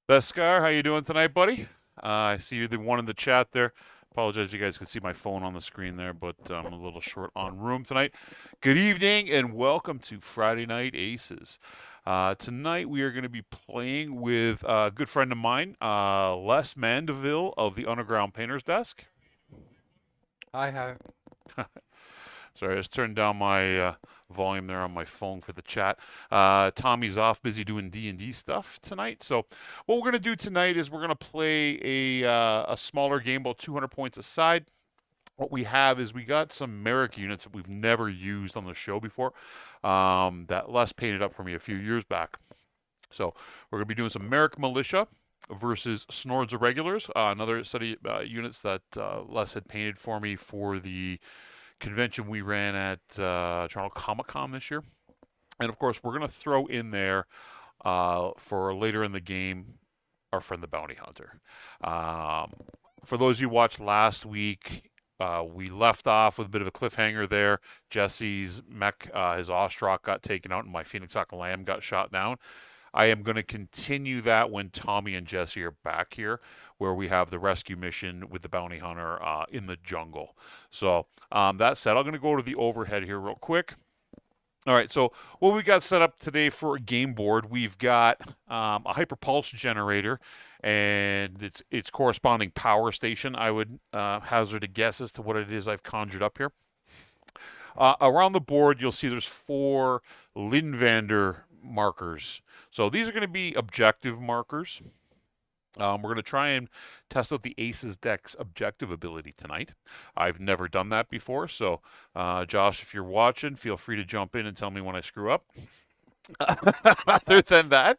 Beskar, how you doing tonight, buddy? I see you're the one in the chat there. Apologize, you guys can see my phone on the screen there, but I'm a little short on room tonight. Good evening and welcome to Friday Night Aces. Tonight we are going to be playing with a good friend of mine, Les Mandeville of the Underground Painters Desk. Hi, hi. Sorry, I just turned down my volume there on my phone for the chat. Tommy's off, busy doing D&D stuff tonight. So what we're going to do tonight is we're going to play a smaller game, about 200 points aside. What we have is we got some Merrick units that we've never used on the show before, that Les painted up for me a few years back. So we're going to be doing some Merrick Militia versus Snords Irregulars, another set of units that Les had painted for me for the convention we ran at Toronto Comic Con this year. And of course, we're going to throw in there for later in the game our friend the Bounty Hunter. For those of you who watched last week, we left off with a bit of a cliffhanger there. Jesse's mech, his Ostrock got taken out, and my Phoenix Hawk Lamb got shot down. I am going to continue that when Tommy and Jesse are back here, where we have the rescue mission with the bounty hunter in the jungle. So that said, I'm going to go to the overhead here real quick. All right, so what we got set up today for a game board, we've got a hyperpulse generator and its corresponding power station. I would hazard a guess as to what it is I've conjured up here. Around the board, you'll see there's 4 Lindvander markers. So these are going to be objective markers. We're going to try and test out the ACES deck's objective ability tonight. I've never done that before, so Josh, if you're watching, feel free to jump in and tell me when I screw up. Other than that,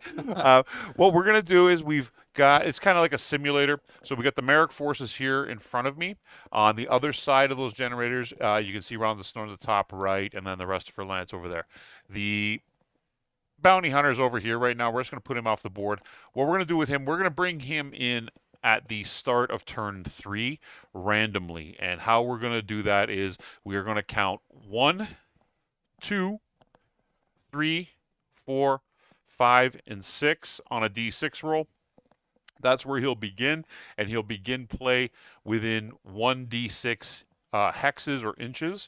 what we're going to do is it's kind of like a simulator. So we got the Merrick forces here in front of me. On the other side of those generators, you can see around the snow to the top right, and then the rest of Lance over there. The bounty hunter's over here right now. We're just going to put him off the board. What we're going to do with him, we're going to bring him in at the start of turn 3 randomly. And how we're going to do that is we are going to count 1, 2, 3, 4, 5, and 6 on a d6 roll. That's where he'll begin, and he'll begin play within 1d6 hexes or inches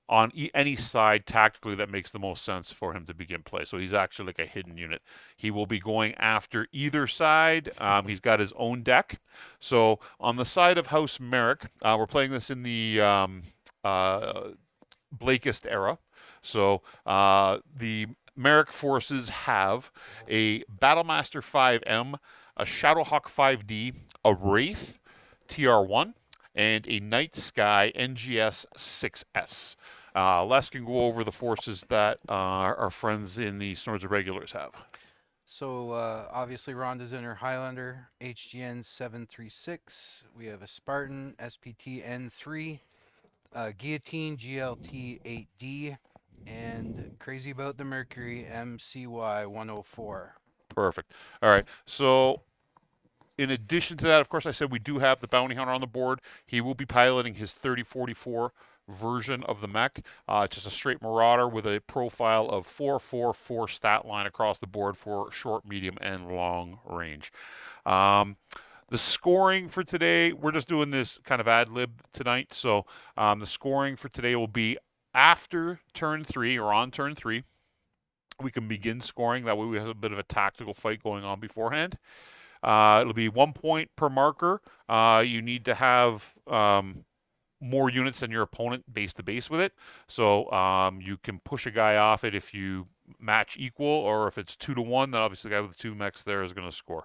on any side tactically that makes the most sense for him to begin play. So he's actually like a hidden unit. He will be going after either side. He's got his own deck. So on the side of House Merrick, we're playing this in the Blakist era. So the Merrick forces have a Battlemaster 5M, a Shadowhawk 5D, a Wraith TR1, and a Night Sky NGS 6S. Les can go over the forces that our friends in the Snords Irregulars have. So obviously Rhonda's in her Highlander, HGN 736. We have a Spartan, SPT N3, Guillotine GLT 8D, and Crazy About the Mercury MCY 104. Perfect. All right. So in addition to that, of course, I said we do have the bounty hunter on the board. He will be piloting his 3044 version of the mech. Just a straight Marauder with a profile of 444 stat line across the board for short, medium, and long range. The scoring for today, we're just doing this kind of ad lib tonight. So the scoring for today will be after turn 3 or on turn 3. We can begin scoring. That way we have a bit of a tactical fight going on beforehand. It'll be 1 point per marker. You need to have more units than your opponent base to base with it. So you can push a guy off it if you match equal, or if it's 2 to 1, then obviously the guy with the 2 mechs there is going to score.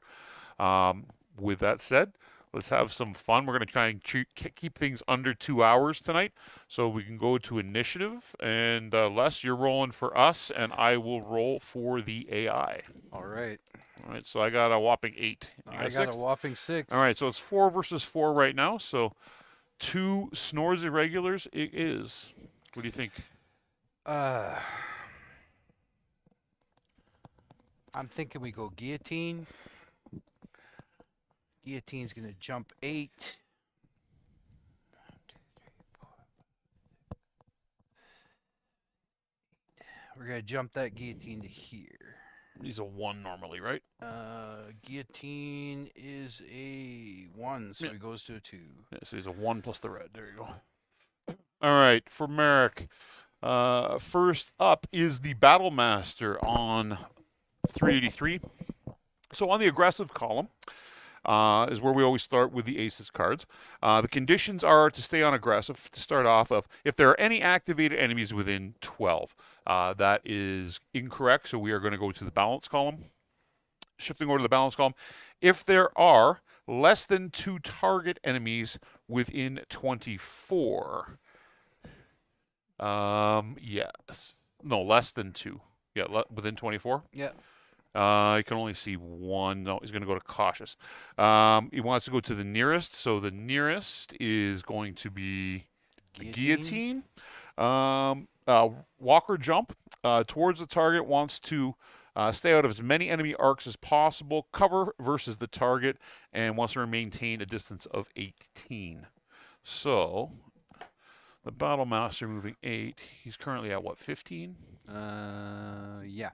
With that said, let's have some fun. We're going to try and keep things under 2 hours tonight, so we can go to initiative. And Les, you're rolling for us, and I will roll for the AI. All right. All right, so I got a whopping 8. I got a whopping 6. All right, so it's 4 versus 4 right now. So 2 Snords Irregulars it is. What do you think? I'm thinking we go Guillotine. Guillotine's going to jump 8. 1, 2, 3, 4, 5, 6. We're going to jump that guillotine to here. He's a 1 normally, right? Guillotine is a 1, so Yeah. he goes to a 2. Yeah, so he's a 1 plus the red. There you go. All right, for Merrick. First up is the Battle Master on 383. So on the aggressive column is where we always start with the ACES cards. The conditions are to stay on aggressive to start off of. If there are any activated enemies within 12, that is incorrect. So we are going to go to the balance column. Shifting over to the balance column. If there are less than 2 target enemies within 24. Yes. No, less than 2. Yeah, within 24. Yeah. You can only see 1. No, he's going to go to cautious. He wants to go to the nearest. So the nearest is going to be the guillotine. Walker jump towards the target. Wants to stay out of as many enemy arcs as possible. Cover versus the target, and wants to maintain a distance of 18. So the Battle Master moving 8. He's currently at what, 15? Yeah.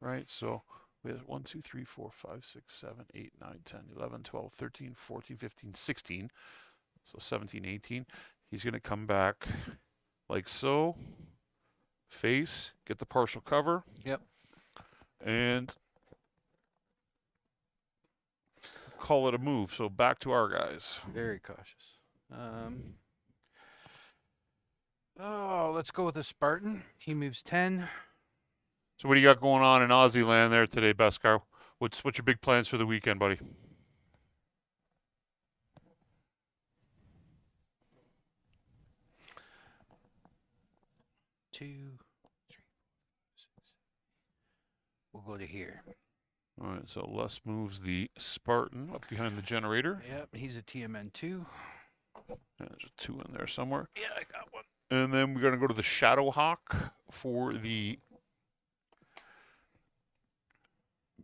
Right. So we have 1, 2, 3, 4, 5, 6, 7, 8, 9, 10, 11, 12, 13, 14, 15, 16. So 17, 18. He's going to come back like so. Face, get the partial cover. Yep. And call it a move. So back to our guys. Very cautious. Let's go with the Spartan. He moves 10. So what do you got going on in Aussie land there today, Beskar? What's your big plans for the weekend, buddy? Two, three, 6. We'll go to here. All right, so Les moves the Spartan up behind the generator. Yep, he's a TMN 2. And there's a 2 in there somewhere. Yeah, I got one. And then we're going to go to the Shadow Hawk for the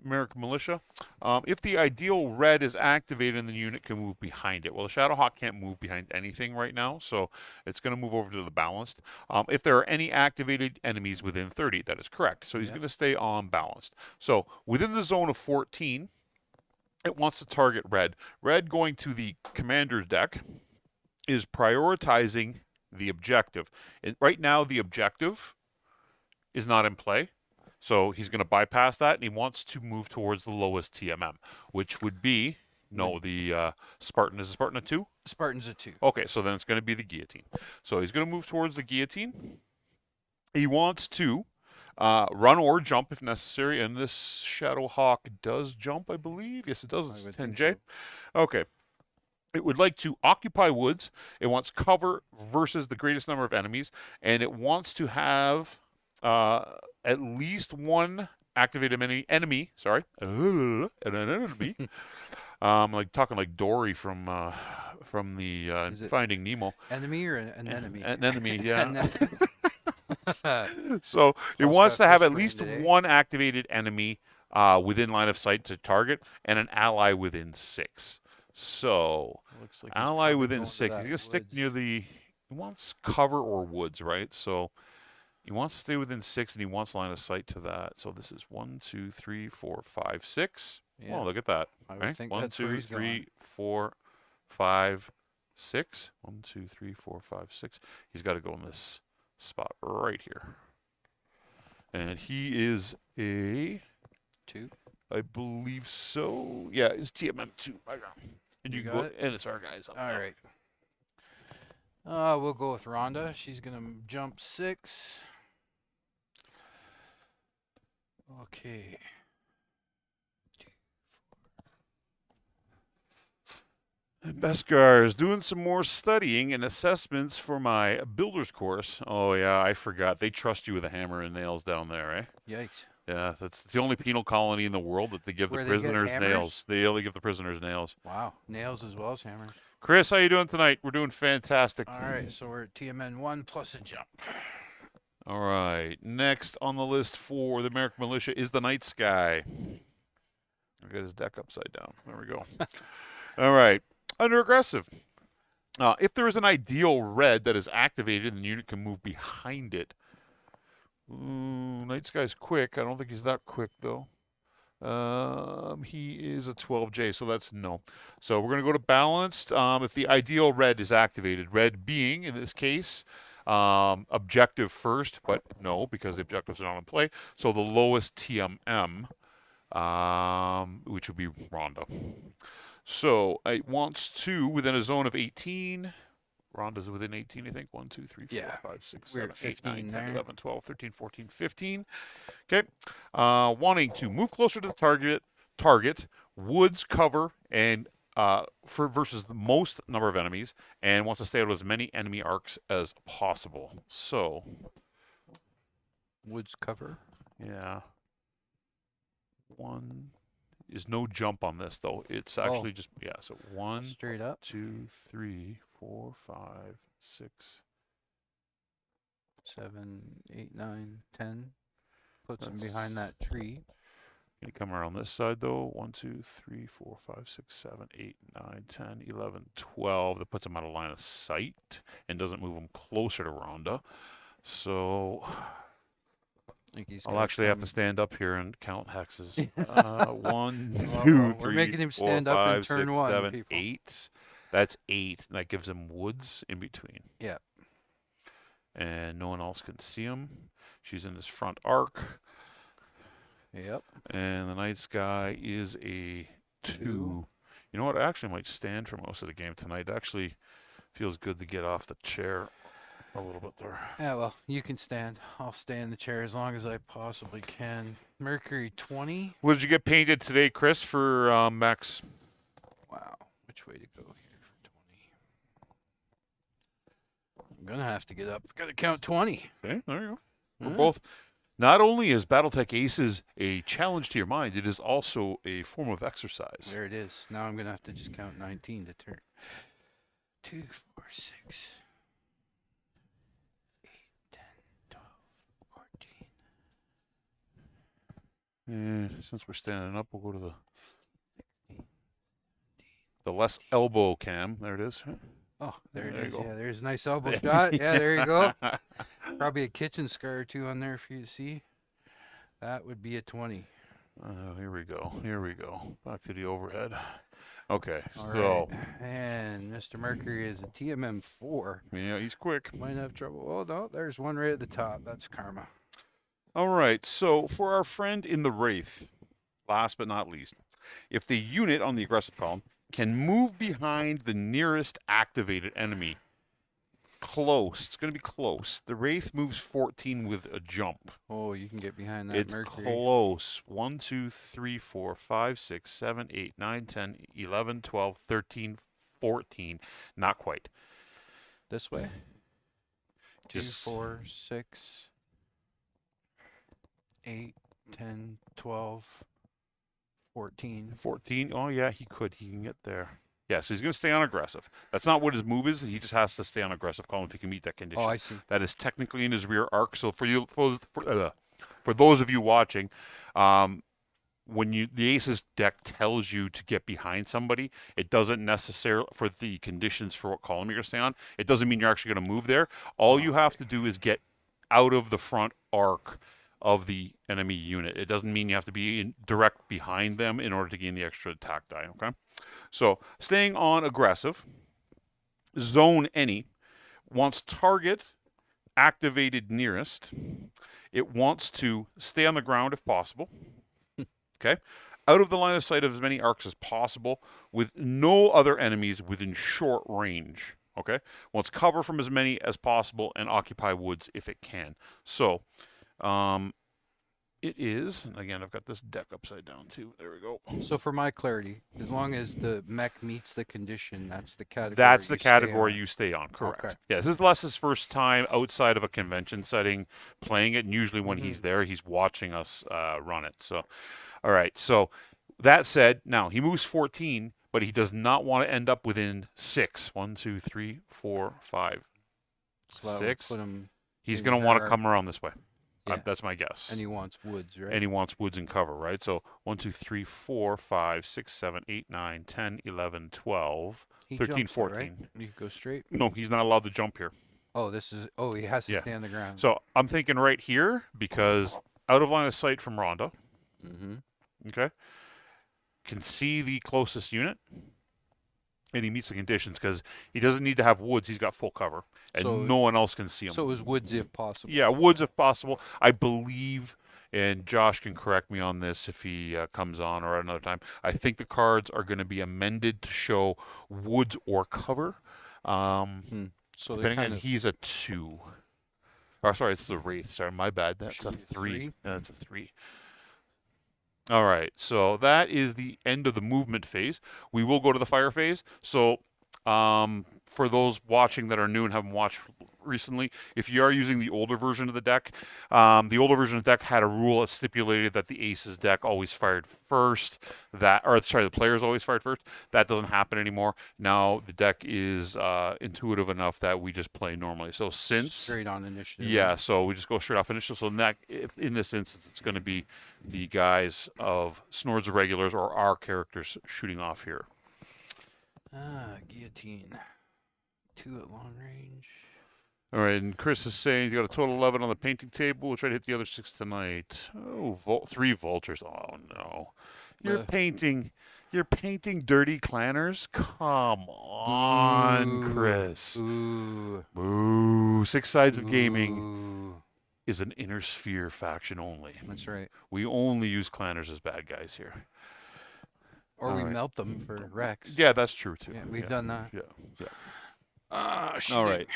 Merrick Militia. If the ideal red is activated, the unit can move behind it. Well, the Shadow Hawk can't move behind anything right now, so it's going to move over to the balanced. If there are any activated enemies within 30, that is correct. So he's going to stay on balanced. So within the zone of 14, it wants to target red. Red going to the commander's deck is prioritizing the objective. Right now, the objective is not in play. So he's going to bypass that, and he wants to move towards the lowest TMM, which would be, no, the Spartan. Is a Spartan a 2? Spartan's a 2. Okay, so then it's going to be the guillotine. So he's going to move towards the guillotine. He wants to run or jump if necessary, and this Shadow Hawk does jump, I believe. Yes, it does. It's 10J. So. Okay. It would like to occupy woods. It wants cover versus the greatest number of enemies, and it wants to have at least one activated enemy. Sorry, an enemy. Like talking like Dory from the Finding Nemo. Enemy or an enemy? An enemy, yeah. So it wants to have at least one activated enemy within line of sight to target, and an ally within 6. So looks like ally within 6. He's gonna stick near the. He wants cover or woods, right? So. He wants to stay within 6, and he wants line of sight to that. So this is 1, 2, 3, 4, 5, 6. Yeah. Oh, look at that. I would think 1, that's 2, where he's 3, going. 4, 5, 6. 1, 2, 3, 4, 5, 6. He's got to go in this spot right here. And he is a 2. I believe so. Yeah, it's TMM 2. I got him. And you go, and it's our guys. All right. We'll go with Rhonda. She's gonna jump 6. Okay. Beskar is doing some more studying and assessments for my builder's course. Oh, yeah, I forgot. They trust you with a hammer and nails down there, eh? Yikes. Yeah, that's the only penal colony in the world that they give the prisoners nails. They only give the prisoners nails. Wow, nails as well as hammers. Chris, how you doing tonight? We're doing fantastic. All right, so we're at TMN 1 plus a jump. All right, next on the list for the Merrick Militia is the Night Sky. I got his deck upside down. There we go. All right, under aggressive. If there is an ideal red that is activated, the unit can move behind it. Ooh, Night Sky's quick. I don't think he's that quick, though. He is a 12J, so that's no. So we're going to go to balanced. If the ideal red is activated, red being, in this case, objective first, but no, because the objectives are not in play. So the lowest TMM, which would be Rhonda. So it wants to, within a zone of 18. Rhonda's within 18, I think. 1, 2, 3, 4, Yeah. 5, 6, We're 7, at 8, 9, 15 10, there. 11, 12, 13, 14, 15. Okay. Wanting to move closer to the target, woods, cover, and for versus the most number of enemies, and wants to stay out of as many enemy arcs as possible. So, Woods cover. yeah. One is no jump on this though. It's actually just so 1, Straight up. 2, 3, 4, 5, 6. 7, 8, 9, 10. Puts him behind that tree. Can you come around this side though? 1, 2, 3, 4, 5, 6, 7, 8, 9, 10, 11, 12. That puts him out of line of sight and doesn't move him closer to Rhonda. So I'll actually have to stand up here and count hexes. 1, 2, 3, we're making him 4, stand up 5, in turn 6, 1, 7, people. 8. That's 8. And that gives him woods in between. Yeah. And no one else can see him. She's in his front arc. Yep. And the night sky is a 2. You know what? I actually might stand for most of the game tonight. It actually feels good to get off the chair a little bit there. Yeah, well, you can stand. I'll stay in the chair as long as I possibly can. Mercury 20. What did you get painted today, Chris, for Max? Wow. Which way to go here for 20? I'm going to have to get up. Got to count 20. Okay, there you go. We're both. Not only is Battletech ACES a challenge to your mind, it is also a form of exercise. There it is. Now I'm going to have to just count 19 to turn. 2, 4, 6, 8, 10, 12, 14. Since we're standing up, we'll go to the less elbow cam. There it is. Oh, there it is. Go. Yeah, there's a nice elbow shot. Yeah, there you go. Probably a kitchen scar or two on there for you to see. That would be a 20. Here we go. Here we go. Back to the overhead. Okay, All so. right. And Mr. Mercury is a TMM 4. Yeah, he's quick. Might have trouble. Oh, no, there's one right at the top. That's karma. All right, so for our friend in the Wraith, last but not least, if the unit on the aggressive column can move behind the nearest activated enemy close, it's going to be close. The Wraith moves 14 with a jump. Oh, you can get behind that It's Mercury. close. 1, 2, 3, 4, 5, 6, 7, 8, 9, 10, 11, 12, 13, 14. Not quite. This way? 2, Just 4, 6, 8, 10, 12, 14. 14. Oh, yeah, he could. He can get there. Yeah, so he's going to stay on aggressive. That's not what his move is. He just has to stay on aggressive column if he can meet that condition. Oh, I see. That is technically in his rear arc. So for those of you watching, when the ACES deck tells you to get behind somebody, it doesn't necessarily, for the conditions for what column you're going to stay on, it doesn't mean you're actually going to move there. All you have to do is get out of the front arc of the enemy unit. It doesn't mean you have to be direct behind them in order to gain the extra attack die, okay? So staying on aggressive, zone any, wants target activated nearest. It wants to stay on the ground if possible, okay? Out of the line of sight of as many arcs as possible with no other enemies within short range, okay? Wants cover from as many as possible and occupy woods if it can. So, it is, and again, I've got this deck upside down too. There we go. So for my clarity, as long as the mech meets the condition, that's the category. That's the you stay category on. you stay on, correct. Okay. Yeah, this is Les's first time outside of a convention setting playing it, and usually when he's there, he's watching us run it. So, all right, so that said, now he moves 14, but he does not want to end up within 6. 1, 2, 3, 4, 5, So that would 6. put him He's in going to want to her- come around this way. Yeah. That's my guess. And he wants woods, right? And he wants woods and cover, right? So 1, 2, 3, 4, 5, 6, 7, 8, 9, 10, 11, 12, he 13, jumps it, 14. right? You could go straight. No, he's not allowed to jump here. Oh, this is. Oh, he has to Yeah. stay on the ground. So I'm thinking right here because out of line of sight from Rhonda. Mm-hmm. Okay. Can see the closest unit, and he meets the conditions because he doesn't need to have woods. He's got full cover, and So no one else can see him. So it was woods if possible. Yeah, woods if possible. I believe, and Josh can correct me on this if he comes on or at another time. I think the cards are going to be amended to show woods or cover. So they Depending kind on, of he's a 2. Oh, sorry, it's the Wraith. Sorry, my bad. That's Should a be a 3. three? That's a 3. All right, so that is the end of the movement phase. We will go to the fire phase. So, for those watching that are new and haven't watched recently, if you are using the older version of the deck, the older version of the deck had a rule that stipulated that the ACES deck always fired first. The players always fired first. That doesn't happen anymore. Now the deck is intuitive enough that we just play normally. So since straight on initiative. yeah, so we just go straight off initiative. So in this instance, it's going to be the guys of Snords Irregulars or our characters shooting off here. Guillotine. 2 at long range. All right, and Chris is saying he's got a total 11 on the painting table. We'll try to hit the other 6 tonight. Oh, 3 vultures. Oh no, you're painting dirty clanners. Come on, Chris. Ooh. Boo. 6 Sides of Gaming Ooh. is an inner sphere faction only. That's right. We only use clanners as bad guys here. Or All we right. melt them for Rex. Yeah, that's true too. Yeah, we've done that. Yeah. Shooting. All right.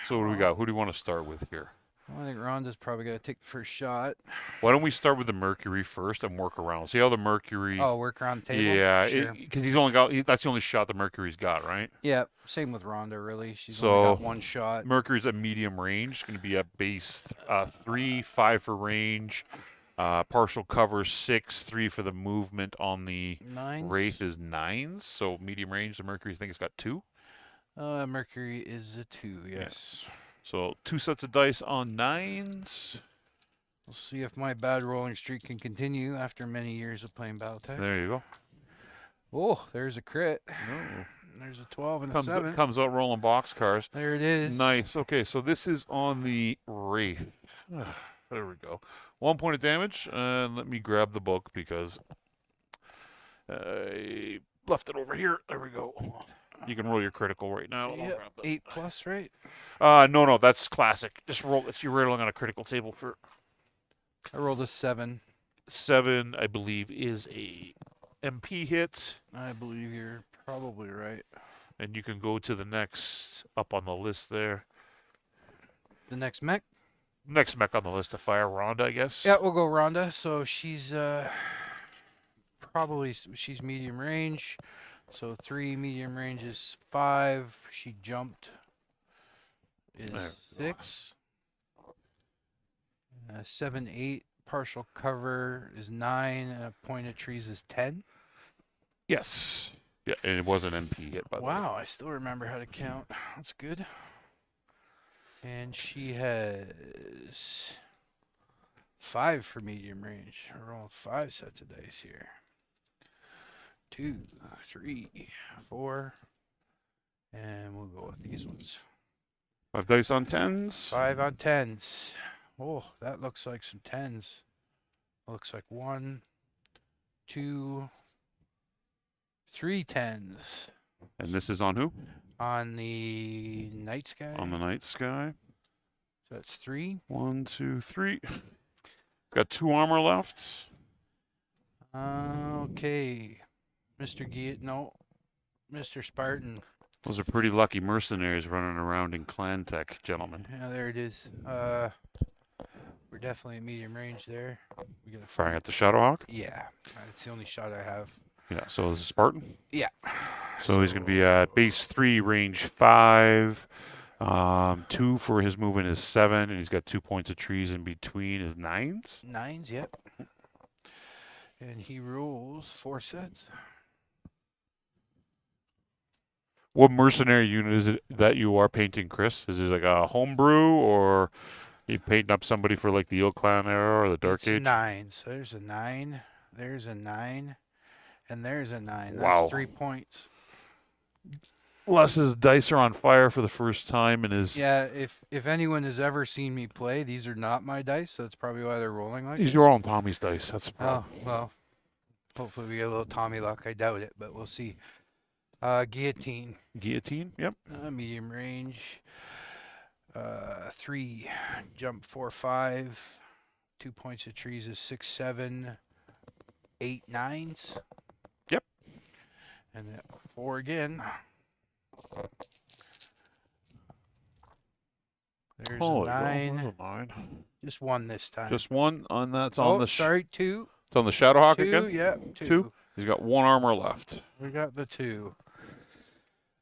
So what do we got? Who do you want to start with here? Well, I think Rhonda's probably got to take the first shot. Why don't we start with the Mercury first and work around? See how the Mercury. Oh, work around the table? Yeah, Sure. because he's only got. That's the only shot the Mercury's got, right? Yeah, same with Rhonda, really. She's So, only got 1 shot. Mercury's at medium range. Going to be at base 3, 5 for range. Partial cover 6, 3 for the movement on the 9. Wraith is 9s. So medium range. The Mercury, I think it's got 2. Mercury is a 2, yes. So 2 sets of dice on 9s. We'll see if my bad rolling streak can continue after many years of playing Battletech. There you go. Oh, there's a crit. No. There's a 12 and a 7. Comes out rolling boxcars. There it is. Nice. Okay, so this is on the Wraith. There we go. 1 point of damage. Let me grab the book because I left it over here. There we go. You can roll your critical right now. Yep. 8 plus, right? No, that's classic. Just roll. You're rolling on a critical table for I rolled a 7. 7. I believe is a MP hit, I believe you're probably right. and you can go to the next up on the list there. The next mech? Next mech on the list to fire, Rhonda, I guess. Yeah, we'll go Rhonda. So she's she's medium range. So 3 medium range is 5. She jumped is 6. 7, 8. Partial cover is 9. Point of trees is 10. Yes. Yeah, and it was an MP hit, by the way. Wow, I still remember how to count. That's good. And she has 5 for medium range. I rolled 5 sets of dice here. 2, 3, 4. And we'll go with these ones. 5 dice on 10s. 5 on 10s. Oh, that looks like some 10s. Looks like 1, 2, 3 10s. And this is on who? On the night sky. On the night sky. So that's 3. 1, 2, 3. Got 2 armor left. Okay. Mr. Spartan. Those are pretty lucky mercenaries running around in clan tech, gentlemen. Yeah, there it is. We're definitely at medium range there. We got Firing at the Shadowhawk. Yeah, that's the only shot I have. Yeah, so this is Spartan. Yeah. So he's going to be at base 3, range 5. 2 for his movement is 7, and he's got 2 points of trees in between his 9s. 9s, yep. And he rolls 4 sets. What mercenary unit is it that you are painting, Chris? Is it like a homebrew, or you painting up somebody for like the Eel Clan era or the Dark Age? 9s. So there's a 9. There's a 9. And there's a 9. That's Wow. 3 points. Les's dice are on fire for the first time in his... Yeah, if anyone has ever seen me play, these are not my dice. So that's probably why they're rolling like These this. are all on Tommy's dice. That's the problem. Oh, well. Hopefully we get a little Tommy luck. I doubt it, but we'll see. Guillotine. Guillotine. Yep. Medium range. 3. Jump 4, 5. 2 points of trees is 6, 7, 8, 9s. Yep. And then 4 again. There's a 9. 9. Just 1 this time. Just 1 on that's on the. Sorry, 2. It's on the Shadowhawk 2, again. yeah, 2. 2. He's got 1 armor left. We got the 2.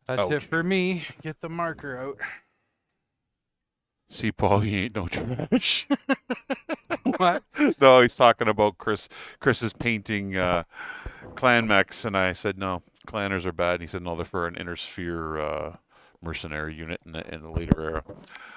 That's Ouch. it for me. Get the marker out. See, Paul, he ain't no trash. What? No, he's talking about Chris. Chris is painting clan mechs, and I said no, clanners are bad. And he said no, they're for an inner sphere mercenary unit in the later era.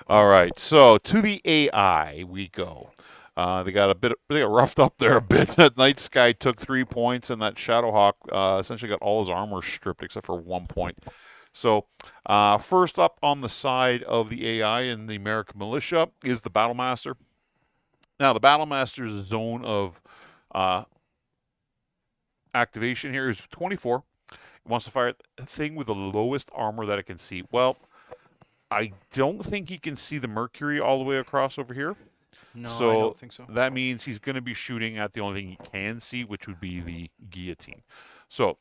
All right, so to the AI we go. They got roughed up there a bit. That Night Sky took 3 points, and that Shadowhawk essentially got all his armor stripped except for 1 point. So first up on the side of the AI in the American Militia is the Battlemaster. Now, the Battlemaster's zone of activation here is 24. It wants to fire a thing with the lowest armor that it can see. Well, I don't think he can see the Mercury all the way across over here. No, So I don't think so. that means he's going to be shooting at the only thing he can see, which would be the Guillotine. So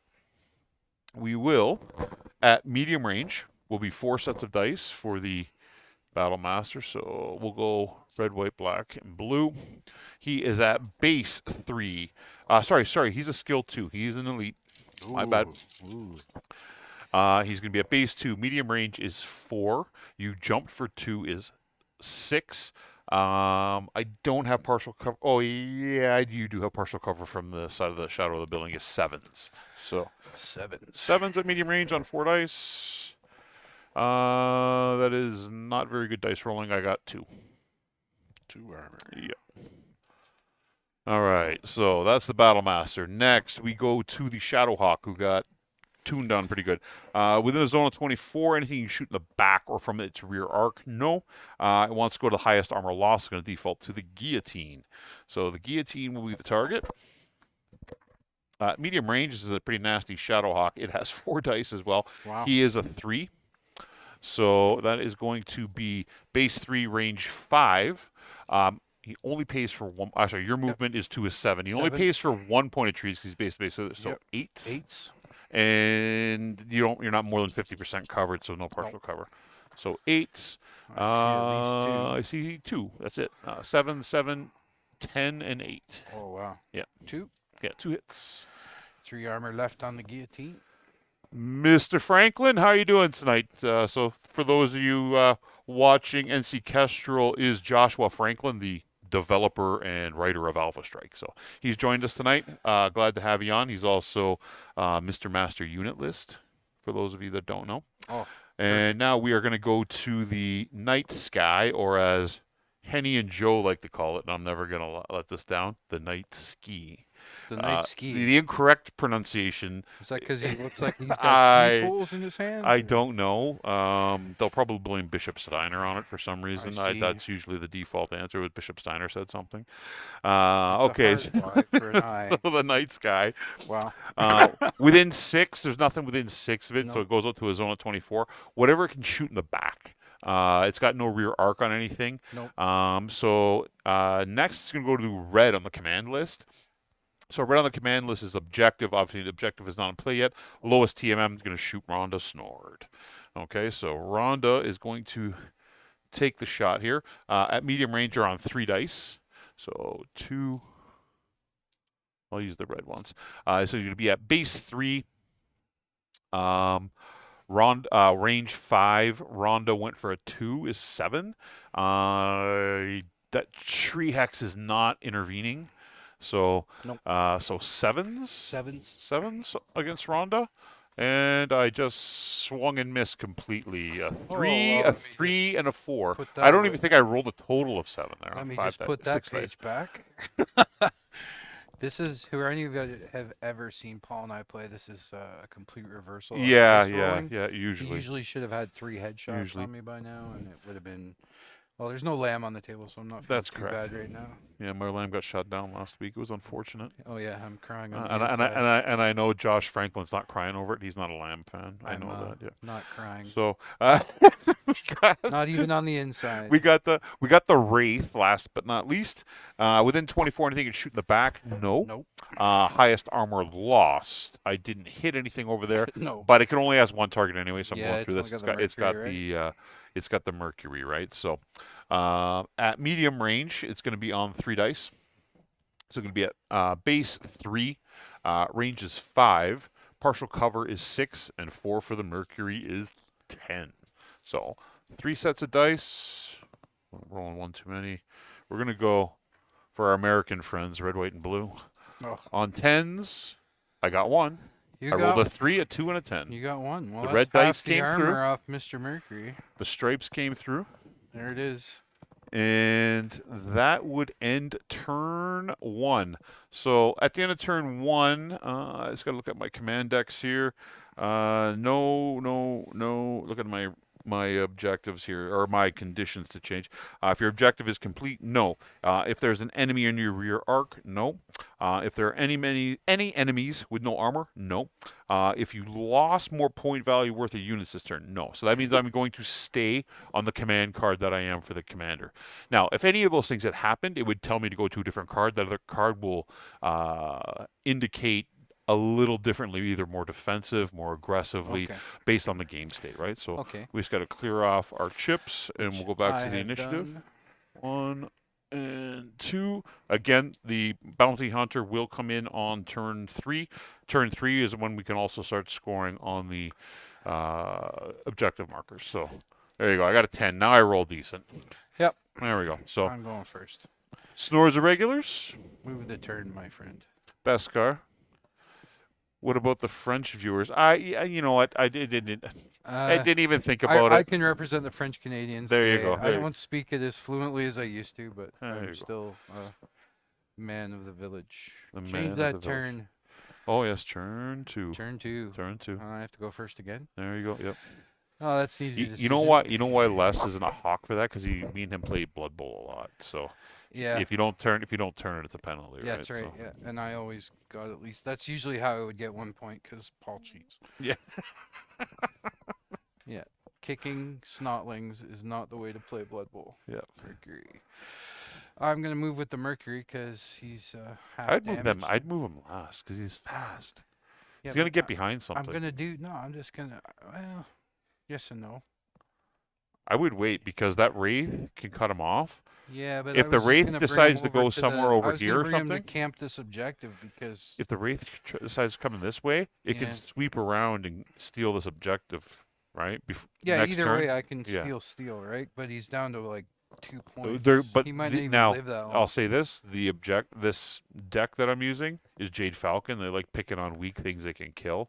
we will, at medium range, will be 4 sets of dice for the Battlemaster. So we'll go red, white, black, and blue. He is at base 3. Sorry, he's a skill 2. He's an elite. My bad. Ooh. He's going to be at base 2. Medium range is 4. You jumped for 2 is 6. I don't have partial cover. Oh, yeah, you do have partial cover from the side of the shadow of the building is 7s. So 7s at medium range on 4 dice. That is not very good dice rolling. I got 2. 2 armor. Yeah. All right, so that's the Battlemaster. Next, we go to the Shadowhawk, who got tuned on pretty good. Within a zone of 24, anything you shoot in the back or from its rear arc, no. It wants to go to the highest armor loss. It's going to default to the Guillotine. So the Guillotine will be the target. Medium range is a pretty nasty Shadowhawk. It has 4 dice as well. Wow. He is a 3. So that is going to be base 3, range 5. He only pays for 1. Sorry, your movement is to a 7. He only 7. pays for 1 point of trees because he's base. So Yep. 8s. 8s. And you're not more than 50% covered, so no partial cover. So 8s. I see 2. That's it. 7, 7, 10, and 8. Oh, wow. Yeah. 2. Yeah, 2 hits. 3 armor left on the Guillotine. Mr. Franklin, how are you doing tonight? So for those of you watching, NC Kestrel is Joshua Franklin, the developer and writer of Alpha Strike. So he's joined us tonight. Glad to have you on. He's also Mr. Master Unit List, for those of you that don't know. Oh, and now we are going to go to the Night Sky, or as Henny and Joe like to call it, and I'm never going to let this down, the Night Ski. the Night Ski. The incorrect pronunciation. Is that because he looks like he's got ski poles in his hands? I don't know. They'll probably blame Bishop Steiner on it for some reason. see. That's usually the default answer. Was Bishop Steiner said something? It's Okay. a hard Y for an eye. So the Night Sky. Wow. Within 6, there's nothing within 6 of it, so No. it goes up to a zone of 24. Whatever it can shoot in the back. It's got no rear arc on anything. Nope. So next, it's going to go to red on the command list. So red on the command list is objective. Obviously, the objective is not in play yet. Lowest TMM is going to shoot Rhonda Snord. Okay, so Rhonda is going to take the shot here. At medium range, you're on 3 dice. So 2. I'll use the red ones. So you're going to be at base 3. Range 5. Rhonda went for a 2, is 7. That tree hex is not intervening. So, Nope. So 7s? 7s. 7s against Rhonda. And I just swung and missed completely. A 3, well, a 3, and a 4. put I that don't with- even think I rolled a total of 7 there. Let me 5 just dice, put that 6 dice. page back. This is, who any of you have ever seen Paul and I play, this is a complete reversal. of Yeah, dice yeah, rolling. yeah, He usually. usually should have had 3 headshots Usually. on me by now, and it would have been. Well, there's no lamb on the table, so I'm not feeling That's too correct. bad right now. Yeah, my lamb got shot down last week. It was unfortunate. Oh yeah, I'm crying on And the inside. I know Josh Franklin's not crying over it. He's not a lamb fan. I I'm know that. Yeah. not crying. So we got Not even on the inside. we got the Wraith last but not least. Within 24, anything you can shoot in the back? No. Nope. Highest armor lost. I didn't hit anything over there, No. but it can only has one target anyway. So I'm Yeah, going through it's this. only It's got got the it's got the Mercury, right? So at medium range, it's going to be on 3 dice. So it's going to be at base 3, range is 5, partial cover is 6, and 4 for the Mercury is 10. So 3 sets of dice. Rolling one too many. We're going to go for our American friends, red, white, and blue. Oh, On 10s, I got 1. I rolled a 3, a 2, and a 10. You got 1. Well, The that's red half dice the came armor through. off Mr. Mercury. The stripes came through. There it is. And that would end turn 1. So at the end of turn 1, I just got to look at my command decks here. No. Look at my objectives here, or my conditions to change. If your objective is complete, no. If there's an enemy in your rear arc, no. If there are any enemies with no armor, no. If you lost more point value worth of units this turn, no. So that means I'm going to stay on the command card that I am for the commander. Now, if any of those things had happened, it would tell me to go to a different card. That other card will indicate a little differently, either more defensive, more aggressively, Okay. based on the game state, right? So Okay. we just got to clear off our chips, and we'll go back I to the have initiative. done. 1 and 2. Again, the bounty hunter will come in on turn 3. Turn 3 is when we can also start scoring on the objective markers. So there you go. I got a 10. Now I roll decent. Yep. There we go. So I'm going first. snores irregulars. Move the turn, my friend. Beskar. What about the French viewers? You know what? I didn't even think about I it. can represent the French Canadians. There you today. go. I There you don't speak it as fluently as I used to, but There you I'm go. still a man of the village. The man Change of that the village. turn. Oh yes, turn 2. Turn 2. Turn 2. I have to go first again. There you go. Yep. Oh, that's easy. You know what? You know why Les isn't a hawk for that? Because me and him play Blood Bowl a lot. So Yeah. if you don't turn it, it's a penalty. Yeah, that's right. So, Yeah, and I always got at least. That's usually how I would get 1 point because Paul cheats. Yeah. Yeah, kicking snotlings is not the way to play Blood Bowl. Yeah. Mercury. I'm gonna move with the Mercury because he's half I'd move damaged. I'd move him last because he's fast. Yeah, He's gonna but get behind something. I'm gonna do no. I'm just gonna. Well, yes and no. I would wait because that wraith can cut him off. Yeah, but If I the was Wraith gonna bring decides him to go over somewhere the, over I was here gonna or bring him something- to camp this objective because If the wraith decides to come in this way, it Yeah. can sweep around and steal this objective, right? yeah, next either turn. way I can Yeah. steal, right? But he's down to like 2 points. But he might the- not even now, live that long. I'll say this: this deck that I'm using is Jade Falcon. They like picking on weak things they can kill.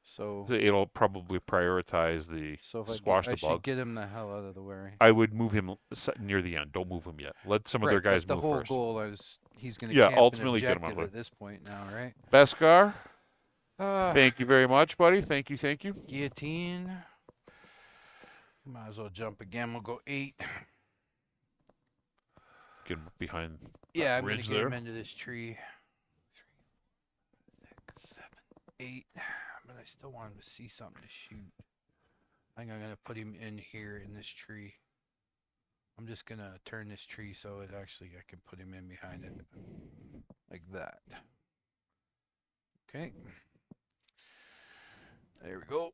So So it'll probably prioritize the if squash I the should bug. get him the hell out of the way. I would move him near the end. Don't move him yet. Let some of their Right, guys but the move whole first. goal is he's going to Yeah, camp ultimately an get him out of objective the way. at this point now, right? Beskar, Uh, thank you very much, buddy. Thank you. guillotine. Might as well jump again. We'll go 8. Get him behind. Yeah, I'm going ridge to get him there. into this tree. 3, 4, 5, 6, 7, 8. But I still want him to see something to shoot. I think I'm going to put him in here in this tree. I'm just going to turn this tree so it actually I can put him in behind it. Like that. Okay. There we go.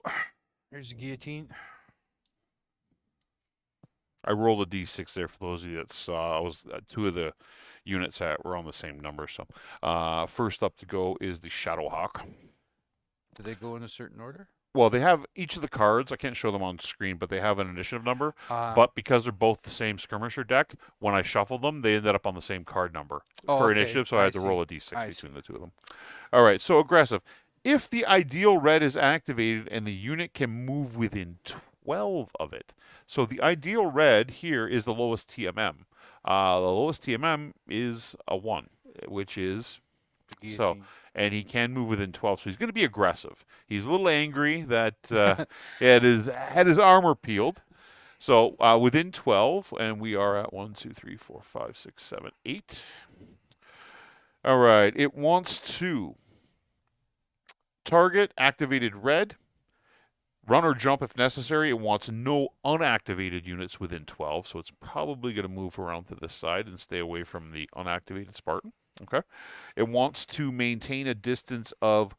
There's the guillotine. I rolled a d6 there for those of you that saw. I was 2 of the units that were on the same number. So first up to go is the Shadowhawk. Do they go in a certain order? Well, they have each of the cards. I can't show them on screen, but they have an initiative number. Uh, But because they're both the same skirmisher deck, when I shuffled them, they ended up on the same card number for okay. initiative. So I had to see. roll a d6 I between the 2 of them. All right, so aggressive. If the ideal red is activated and the unit can move within 12 of it. So the ideal red here is the lowest TMM. The lowest TMM is a 1, which is The so, guillotine. and he can move within 12, so he's going to be aggressive. He's a little angry that he had his armor peeled. So within 12, and we are at 1, 2, 3, 4, 5, 6, 7, 8. All right. It wants to target activated red, run or jump if necessary. It wants no unactivated units within 12, so it's probably going to move around to this side and stay away from the unactivated Spartan. Okay. It wants to maintain a distance of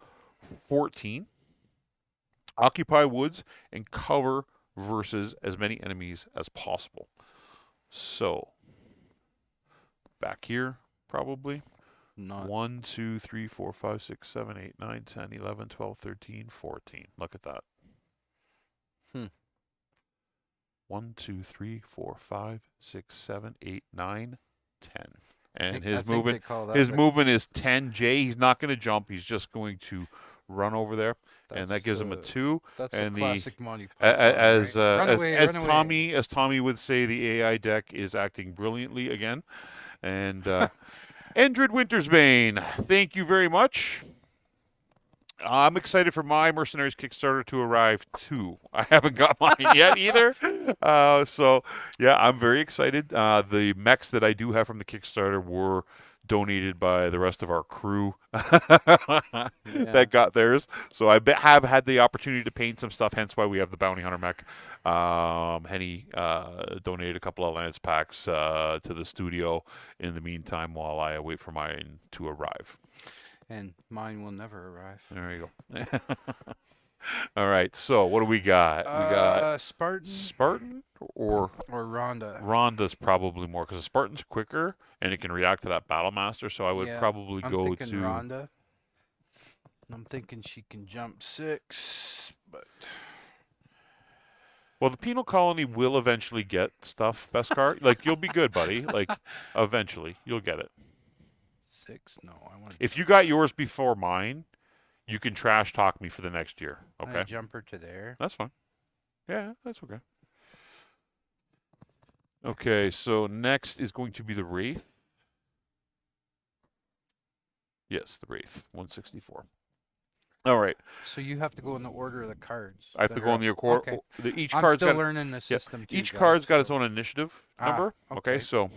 14, occupy woods, and cover versus as many enemies as possible. So, back here, probably. Not 1, 2, 3, 4, 5, 6, 7, 8, 9, 10, 11, 12, 13, 14. Look at that. Hmm. 1, 2, 3, 4, 5, 6, 7, 8, 9, 10. I And think his they movement call that his the- movement is 10J. He's not going to jump. He's just going to run over there, and that that's gives him a the- 2. That's and the the classic Monty Python, as right? Run away, as run away. Tommy would say, the AI deck is acting brilliantly again. And Endred Wintersbane, thank you very much. I'm excited for my Mercenaries Kickstarter to arrive too. I haven't got mine yet either. So yeah, I'm very excited. The mechs that I do have from the Kickstarter were donated by the rest of our crew that got theirs. So I have had the opportunity to paint some stuff, hence why we have the Bounty Hunter mech. Henny donated a couple of Lance packs to the studio in the meantime while I wait for mine to arrive. And mine will never arrive. There you go. All right, so what do we got? We got Spartan Spartan or Rhonda. Rhonda's probably more, because the Spartan's quicker and it can react to that Battle Master, so I would probably I'm go thinking to Rhonda. I'm thinking she can jump 6, but Well, the Penal Colony will eventually get stuff, Beskar. Like, you'll be good, buddy. Like, eventually, you'll get it. 6. No, I want. If you got yours before mine, you can trash talk me for the next year. Okay, Jump her to there. that's fine. Yeah, that's okay. Okay, so next is going to be the Wraith. Yes, the Wraith, 164. All right, So you have to go in the order of the cards. I have that to are go on up. the accord. Okay. Each I'm card's still got learning the system too. each guys, card's got its so- own initiative Ah, number. Okay, okay. so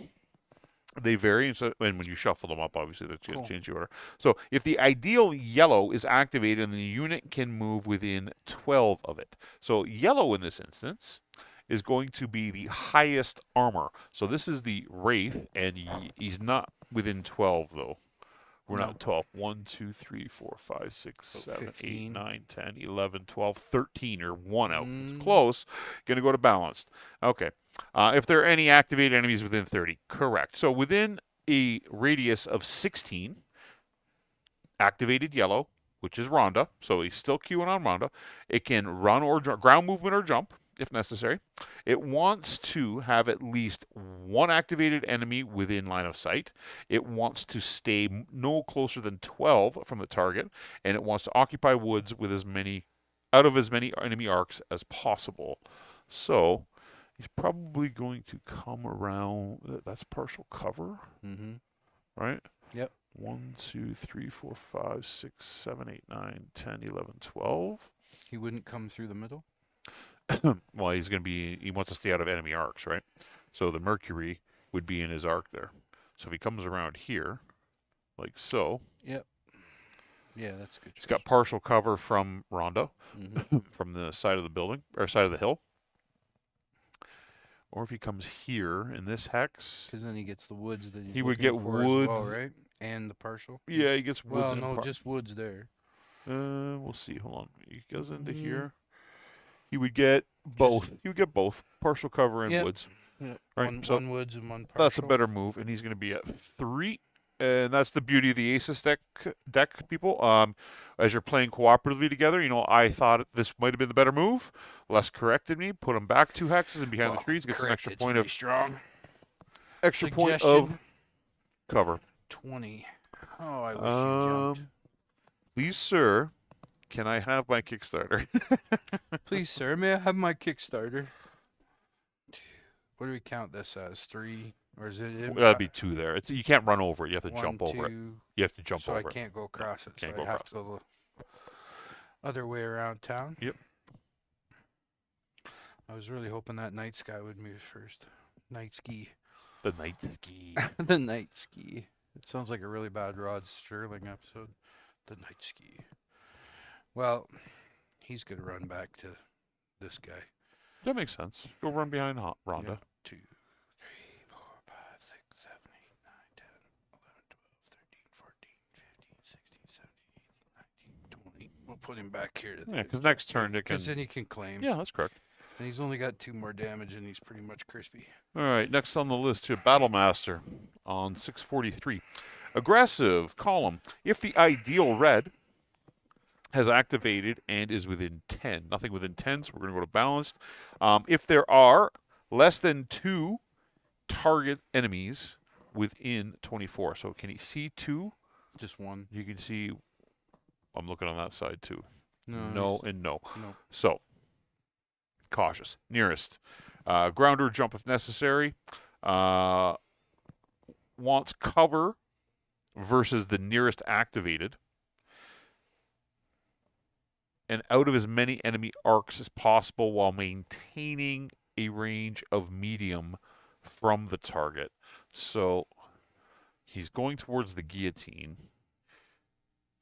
they vary, and when you shuffle them up, obviously that's going Cool. to change the order. So if the ideal yellow is activated, and the unit can move within 12 of it. So yellow in this instance is going to be the highest armor. So this is the Wraith, and he's not within 12 though. We're No. not 12. 1, 2, 3, 4, 5, 6, So 7, 8, 15. 9, 10, 11, 12, 13, or 1 out. Mm. Close. Going to go to balanced. Okay. If there are any activated enemies within 30. Correct. So within a radius of 16, activated yellow, which is Rhonda. So he's still queuing on Rhonda. It can run or ground movement or jump if necessary. It wants to have at least one activated enemy within line of sight. It wants to stay no closer than 12 from the target, and it wants to occupy woods with as many enemy arcs as possible. So he's probably going to come around. That's partial cover, Mm-hmm. right? Yep. 1, 2, 3, 4, 5, 6, 7, 8, 9, 10, 11, 12. He wouldn't come through the middle. Well, he wants to stay out of enemy arcs, right? So the Mercury would be in his arc there. So if he comes around here, like so, Yep. Yeah, that's good. he's got partial cover from Rhonda, Mm-hmm. from the side of the building, or side of the hill. Or if he comes here in this hex, Because then he gets the woods that he's He would looking get for as wood. well, right? And the partial. yeah, he gets woods Well, and no, just woods there. we'll see. Hold on. He goes into Mm. here. He would get both. He would get both partial cover and Yep. woods. Yep. Right, One woods and one partial. That's a better move, and he's going to be at 3. And that's the beauty of the ACES deck, people. As you're playing cooperatively together, I thought this might have been the better move. Les corrected me, put him back 2 hexes and behind the trees, gets an extra point of strong. of cover. 20. Oh, I wish you jumped. Please, sir, can I have my Kickstarter? Please, sir, may I have my Kickstarter? What do we count this as? 3? Or is it? That'd be 2 there. You can't run over it. You have to 1, jump over it. 2, You have to jump so over I it. can't go across it. Can't So go I'd have across to go the other way around town. Yep. I was really hoping that night sky would move first. Night ski. The night ski. The night ski. It sounds like a really bad Rod Sterling episode. The Night Ski. Well, he's gonna run back to this guy. That makes sense. Go run behind Rhonda. Yeah. 2, 3, 4, 5, 6, 7, 8, 9, 10, 11, 12, 13, 14, 15, 16, 17, 18, 19, 20. We'll put him back here. Yeah, because next turn it can. Because then he can claim. Yeah, that's correct. And he's only got 2 more damage, and he's pretty much crispy. All right, next on the list here, Battlemaster on 643. Aggressive column. If the ideal red has activated and is within 10. Nothing within 10, so we're going to go to balanced. If there are less than 2 target enemies within 24. So can he see 2? Just 1. You can see, I'm looking on that side too. No. No and no. No. So, cautious. Nearest. Grounder jump if necessary. Wants cover versus the nearest activated. And out of as many enemy arcs as possible while maintaining a range of medium from the target. So he's going towards the guillotine.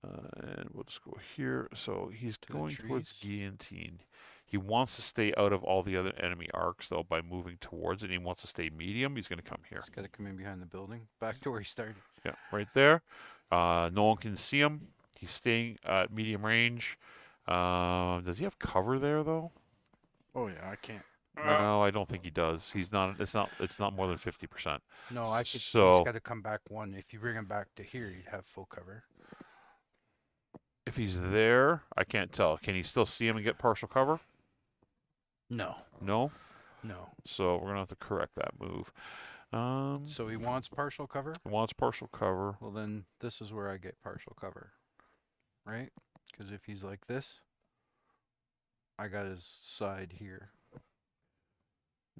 And we'll just go here. So he's going towards guillotine. He wants to stay out of all the other enemy arcs, though, by moving towards it. He wants to stay medium. He's going to come here. He's got to come in behind the building. Back to where he started. Yeah, right there. No one can see him. He's staying at medium range. Does he have cover there though? Oh yeah, I can't. No, I don't think he does. He's not. It's not more than 50%. No, I could. So he's got to come back 1. If you bring him back to here, you'd have full cover. if he's there, I can't tell. Can he still see him and get partial cover? No. No. No. So we're gonna have to correct that move. So he wants partial cover. He wants partial cover. Well, then this is where I get partial cover, right? Because if he's like this, I got his side here.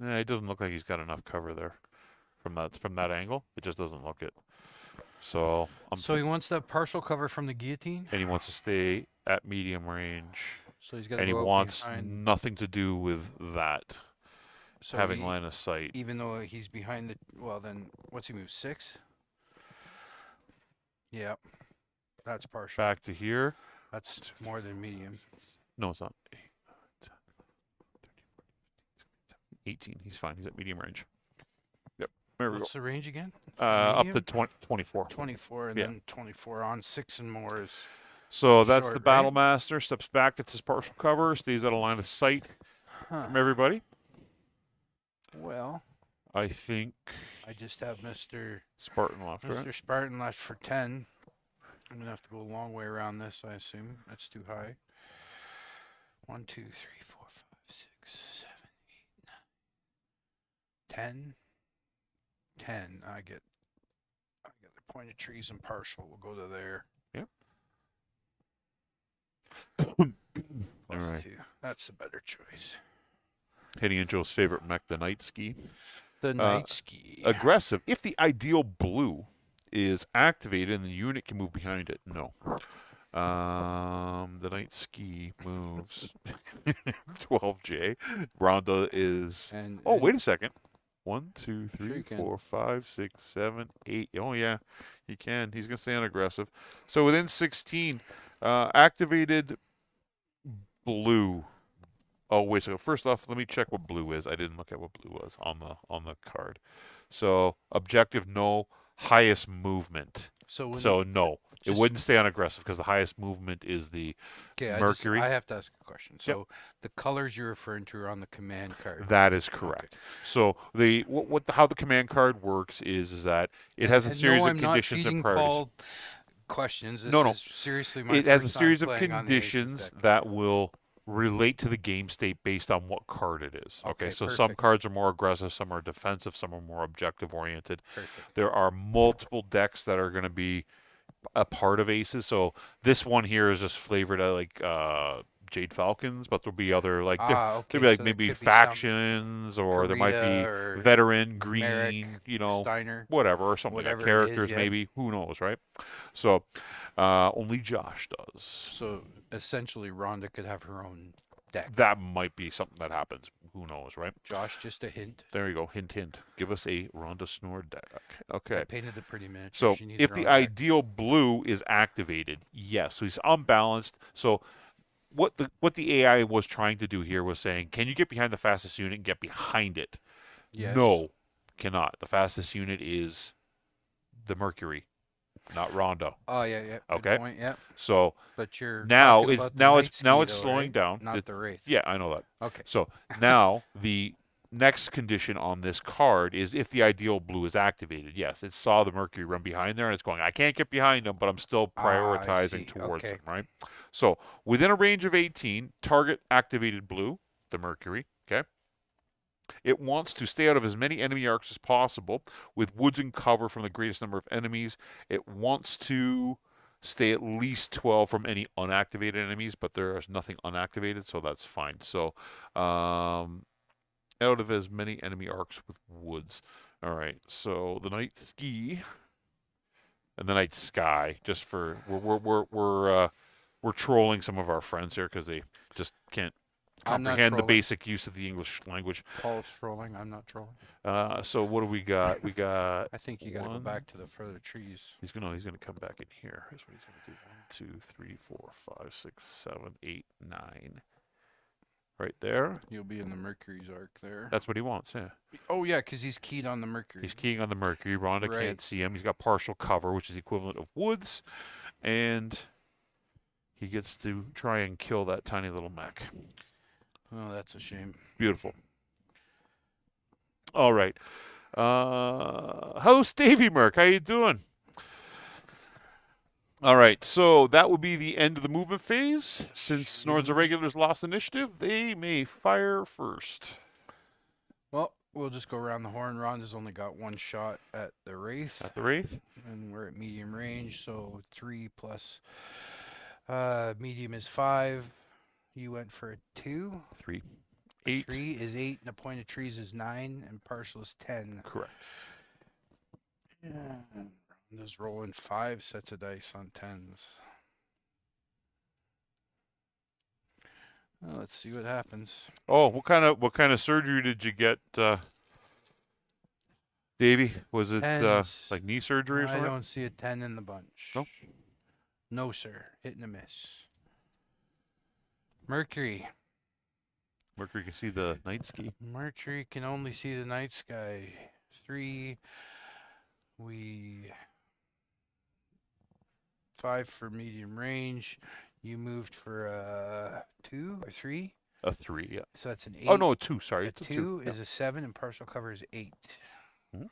Yeah, it doesn't look like he's got enough cover there from that angle. It just doesn't look it. So So he wants that partial cover from the guillotine. and he wants to stay at medium range. So he's got. And he go out wants behind. nothing to do with that. So having he, line of sight. even though he's behind the. Well, then what's he move 6? Yeah, that's partial. Back to here. That's more than medium. No, it's not. 8, 10, 18. He's fine. He's at medium range. Yep. There we What's the range again? go. Up to medium? 24. 24, and Yeah. then 24 on 6 and more is. So that's Short, the right? Battle Master. Steps back, gets his partial cover, stays out of line of sight from everybody. Well, I think I just have Mr. Spartan left, right? Mr. Spartan left for 10. I'm gonna have to go a long way around this, I assume. That's too high. 1, 2, 3, 4, 5, 6, 7, 8, 9, 10. 10. I get the pointed trees and partial. We'll go to there. Yep. Plus All right. 2. That's the better choice. Hitting in Joe's favorite mech, the Night Ski. The night ski. Aggressive. If the ideal blue is activated and the unit can move behind it, no. The Night Ski moves 12J. Rhonda is. And, Oh, and wait a second. 1, 2, Sure 3, you can. 4, 5, 6, 7, 8. Oh, yeah. He can. He's going to stay on aggressive. So within 16, activated blue. Oh, wait. So first off, let me check what blue is. I didn't look at what blue was on the card. So objective, no. Highest movement. So, when So no. It just- wouldn't stay on aggressive because the highest movement is the okay, Mercury. I have to ask a question. So the colors you're referring to are on the command card. That is correct. So how the command card works is that it has a And series no, of I'm not conditions feeding and priorities. Paul questions. This No. is seriously my It has a first time series of playing on the ACES conditions deck. that will relate to the game state based on what card it is. Okay, So some perfect. cards are more aggressive, some are defensive, some are more objective oriented. Perfect. There are multiple decks that are going to be a part of ACES. So this one here is just flavored like Jade Falcons, but there'll be other like Okay. there'll be like so there maybe could be some factions, or there might Korea be or veteran, green, Merrick, whatever, or something like that. whatever it is, Characters, yeah. maybe. Who knows, right? So only Josh does. So essentially, Rhonda could have her own deck. That might be something that happens. Who knows, right? Josh, just a hint. There you go. Hint, hint. Give us a Ronda Snore deck. I Okay. painted it pretty miniature. So She needs if her the own deck. ideal blue is activated, yes. So he's unbalanced. So what the AI was trying to do here was saying, can you get behind the fastest unit and get behind it? Yes. No, cannot. The fastest unit is the Mercury, not Rondo. Oh yeah. Okay. Good point. Yeah. So But you're now talking it's about the now Night it's now Ski, it's though, slowing right? down. Not the Wraith. Yeah, I know that. Okay. So now the next condition on this card is if the ideal blue is activated. Yes, it saw the Mercury run behind there and it's going, I can't get behind him, but I'm still I prioritizing see. towards Okay. him, right? So within a range of 18, target activated blue, the Mercury, okay? It wants to stay out of as many enemy arcs as possible with woods and cover from the greatest number of enemies. It wants to stay at least 12 from any unactivated enemies, but there is nothing unactivated, so that's fine. So out of as many enemy arcs with woods. All right, so the Night Ski and the Night Sky, just for we're trolling some of our friends here because they just can't I'm not comprehend the trolling. basic use of the English language. Paul's trolling. I'm not trolling. So what do we got? We got I think you got to go one. back to the further trees. He's gonna come back in here. Here's what he's gonna do. 1, 2, 3, 4, 5, 6, 7, 8, 9. Right there. You'll be in the Mercury's arc there. That's what he wants. Yeah. Oh yeah, because he's keyed on the Mercury. He's keying on the Mercury. Rhonda Right. can't see him. He's got partial cover, which is the equivalent of woods, and he gets to try and kill that tiny little mech. Oh, that's a shame. Beautiful. All right. Hello, Stevie Merc. How you doing? All right, so that will be the end of the movement phase. Since Snored's Irregulars lost initiative, they may fire first. Well, we'll just go around the horn. Rhonda's only got one shot at the Wraith, At the Wraith? and we're at medium range, so 3 plus medium is 5. You went for a 2. 3. A 8. 3 is 8, and a point of trees is 9, and partial is 10. Correct. Yeah. Rhonda's rolling 5 sets of dice on 10s. Well, let's see what happens. Oh, what kind of surgery did you get, Davey? Was it Tens. like knee surgery or I something? don't see a 10 in the bunch. No? No, sir. Hit and a miss. Mercury. Mercury can see the night ski. Mercury can only see the night sky. 3. 5 for medium range. You moved for a 2 or 3. A 3, yeah. So that's an 8. Oh no, a 2. Sorry, A it's a 2 2. is a 7, and partial cover is 8. Mhm.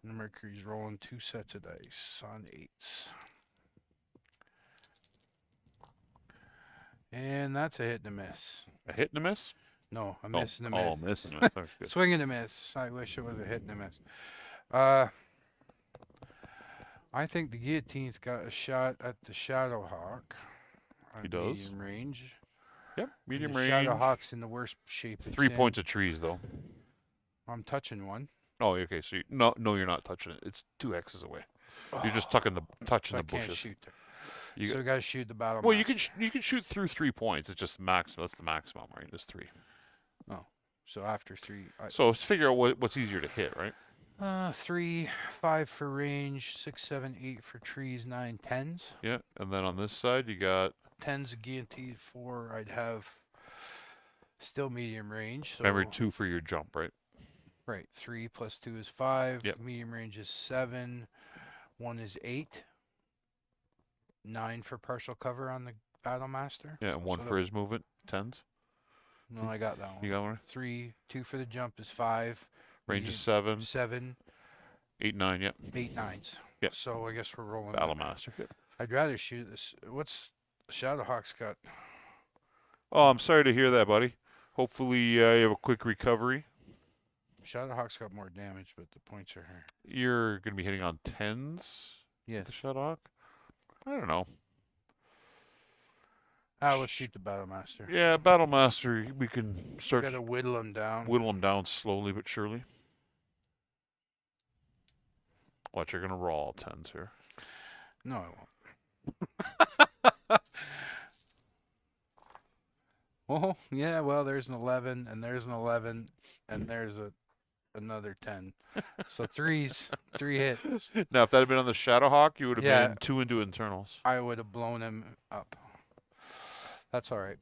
And Mercury's rolling 2 sets of dice on 8s. And that's a hit and a miss. A hit and a miss. No, a miss and a Oh, miss. miss and a miss. That's good. Swing and a miss. I wish it was a hit and a miss. I think the guillotine's got a shot at the Shadowhawk. He does. Medium range. Yep, And medium the range. Shadowhawk's in the worst shape. it's 3 in. points of trees though. I'm touching one. Oh, okay. So no, you're not touching it. It's 2 X's away. You're just touching So the I can't bushes. shoot there. You So we gotta shoot the battle. Well, you can shoot through 3 points. It's just max. That's the maximum, right? It's 3. So after 3, So let's figure out what's easier to hit, right? 3, 5 for range, 6, 7, 8 for trees, 9, 10s. Yeah. And then on this side, you got 10s a guillotine. 4, I'd have still medium range. So remember 2 for your jump, right? right, 3 plus 2 is 5. Yep. Medium range is 7. 1 is 8. 9 for partial cover on the Battle Master. Yeah, and 1 So for his movement. 10s. No, I got that one. You got one. 3, 2 for the jump is 5. Range is medium- 7. 7, 8, 9. Yep. 8, 9s. Yep. So I guess we're rolling. Battle Master. Yep. I'd rather shoot this. What's Shadowhawk's got? Oh, I'm sorry to hear that, buddy. Hopefully you have a quick recovery. Shadowhawk's got more damage, but the points are here. You're going to be hitting on 10s Yes. with the Shadowhawk? I don't know. Let's shoot the Battle Master. Yeah, Battle Master, we can start Gotta whittle him down. whittle them down slowly but surely. Watch, you're going to roll all 10s here. No, I won't. Oh, yeah, well, there's an 11, and there's an 11, and there's another 10. So three hits. Now, if that had been on the Shadowhawk, you would have Yeah. been 2 into internals. I would have blown him up. That's all right.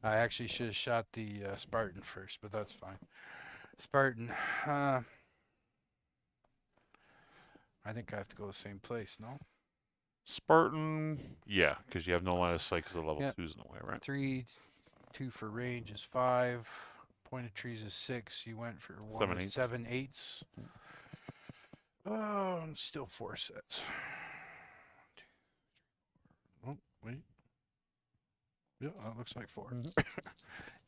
I actually should have shot the Spartan first, but that's fine. Spartan. I think I have to go the same place, no? Spartan, yeah, because you have no line of sight because the level Yep. 2's in the way, right? 3, 2 for range is 5. Pointed trees is 6. You went for 1 7 is eighths. 7 eighths. Oh, still 4 sets. Oh, wait. Yeah, that looks like 4. Mhm.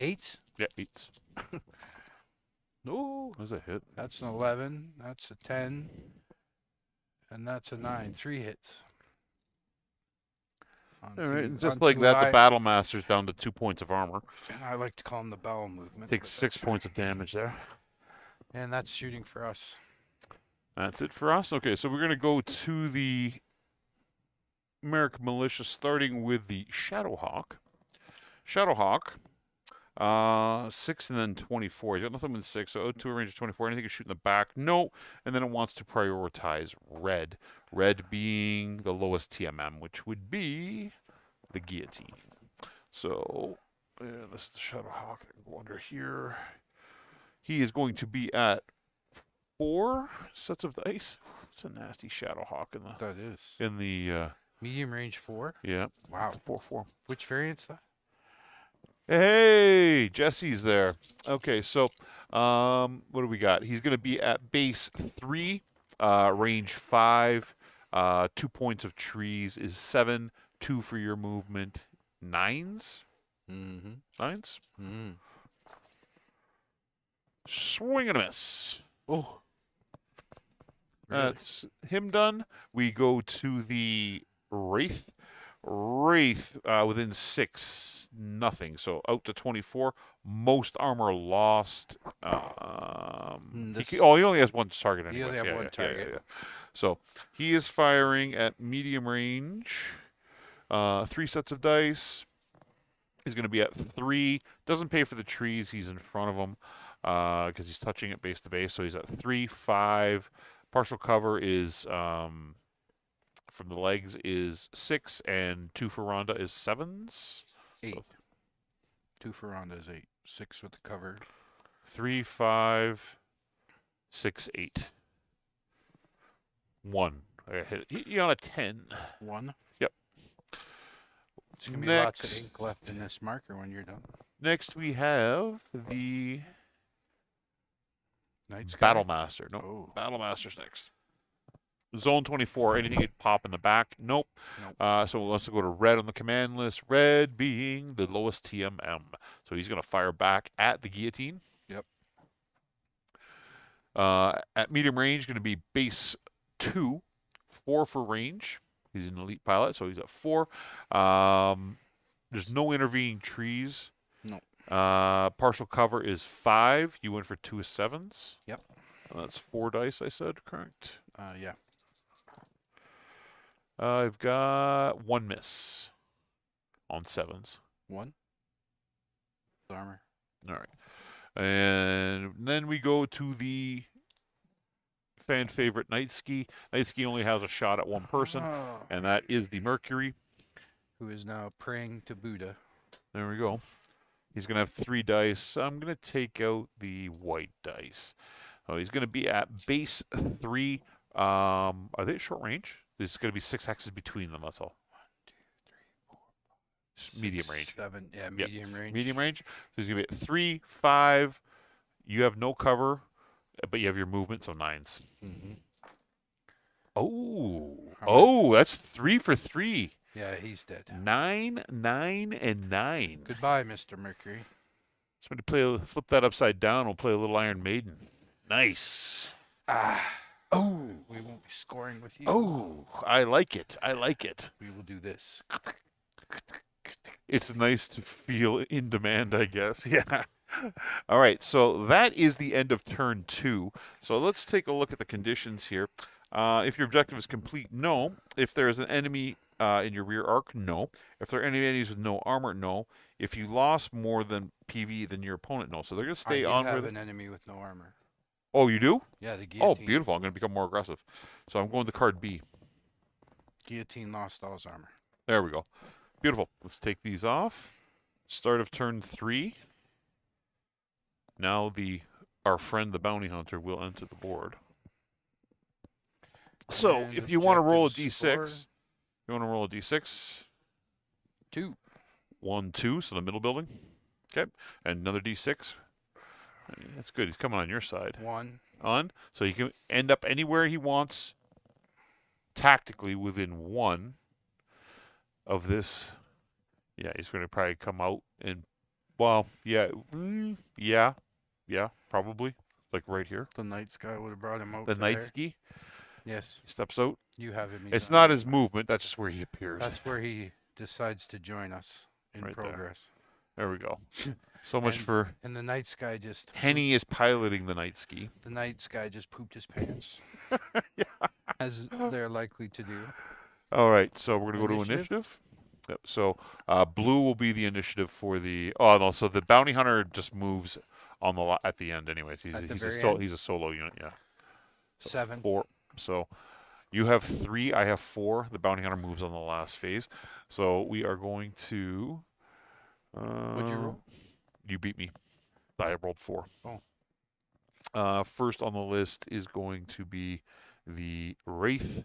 8. Yeah, 8s. No, that's a hit. That's an 11. That's a 10. And that's a 9. 3 hits. On All right, two- and just on like two that, the eye- Battle Master's down to 2 points of armor. And I like to call them the bowel movement. Takes but 6 that's- points of damage there. And that's shooting for us. That's it for us. Okay, so we're going to go to the American Militia, starting with the Shadowhawk. Shadowhawk, 6 and then 24. He's got nothing with 6, so 2 range of 24. Anything you shoot in the back? No. And then it wants to prioritize red. Red being the lowest TMM, which would be the guillotine. So, this is the Shadowhawk. Go under here. He is going to be at 4 sets of dice. It's a nasty Shadowhawk in the That is. Medium range 4. yeah. Wow. 4/4. Which variant's that? Hey, Jesse's there. Okay, so what do we got? He's going to be at base 3, range 5. 2 points of trees is 7. 2 for your movement. 9s. Mm-hmm. 9s. Mm. Swing and a miss. Oh. Really? That's him done. We go to the Wraith. Wraith within 6, nothing. So out to 24. Most armor lost. He only has 1 target anyway. He only have Yeah, one yeah, target. yeah. So he is firing at medium range. 3 sets of dice. He's going to be at 3. Doesn't pay for the trees. He's in front of him because he's touching it base to base. So he's at 3, 5. Partial cover is from the legs is 6, and 2 for Rhonda is 7s. 8. 2 for Ronda is 8. 6 with the cover. 3, 5, 6, 8. 1. I hit it. He on a 10. 1. Yep. It's going to be lots of Next. ink left in this marker when you're done. Next we have the Night Sky? Battle Master. No, Oh. Battle Master's next. Zone 24. Anything you'd pop in the back? Nope. So let's go to red on the command list. Red being the lowest TMM. So he's going to fire back at the guillotine. Yep. At medium range, going to be base 2. 4 for range. He's an elite pilot, so he's at 4. There's no intervening trees. No. Partial cover is 5. You went for 2 7s. Yep. That's 4 dice, I said, correct? Yeah. I've got 1 miss on 7s. 1. Armor. All right. And then we go to the fan favorite Night Ski. Night Ski only has a shot at 1 person, Oh. and that is the Mercury. Who is now praying to Buddha. There we go. He's going to have 3 dice. I'm going to take out the white dice. Oh, he's going to be at base 3. Are they short range? There's going to be 6 hexes between them, that's all. 1, 2, 3, 4, 5. Medium 6, range. 7. Yeah, medium range. Medium range. So he's going to be at 3, 5. You have no cover, but you have your movement, so 9s. Mm-hmm. Oh. How Oh, that's 3 for 3. Yeah, he's dead. 9, 9, and 9. Goodbye, Mr. Mercury. Somebody flip that upside down. We'll play a little Iron Maiden. Nice. Oh, we won't be scoring with you. Oh, I like it. I like it. We will do this. It's nice to feel in demand, I guess. Yeah. All right, so that is the end of turn 2. So let's take a look at the conditions here. If your objective is complete, no. If there is an enemy in your rear arc? No. If there are any enemies with no armor? No. If you lost more than PV than your opponent? No. So they're going to I stay do on have where. an enemy with no armor. Oh, you do? Yeah, the Oh, guillotine. beautiful. I'm going to become more aggressive. So I'm going to card B. Guillotine lost all his armor. There we go. Beautiful. Let's take these off. Start of turn 3. Now our friend the bounty hunter will enter the board. So And if you want to roll a objectives d6, you want to roll a d6. 2. 1, 2, so the middle building. Okay, and another d6. That's good. He's coming on your side. 1. On, so he can end up anywhere he wants tactically within 1 of this. Yeah, he's going to probably come out and, well, yeah, yeah, probably, like right here. The night sky would have brought him out. The to night there. ski. Yes, He steps out. you have him. It's on not your his side. movement. That's just where he appears. That's where he decides to join us in Right there. progress. There we go. So much And- for And the night sky just Henny is piloting the night ski. The night sky just pooped his pants, Yeah. as they're likely to do. All right, so we're going to go to Initiative? initiative. Yep. So blue will be the initiative for the. Oh no, so the bounty hunter just moves on the at the end, anyways. At the He's very a end? he's a solo unit, yeah. So 7. 4. So you have 3. I have 4. The bounty hunter moves on the last phase. So we are going to. What'd you roll? You beat me. I rolled 4. Oh. First on the list is going to be the Wraith.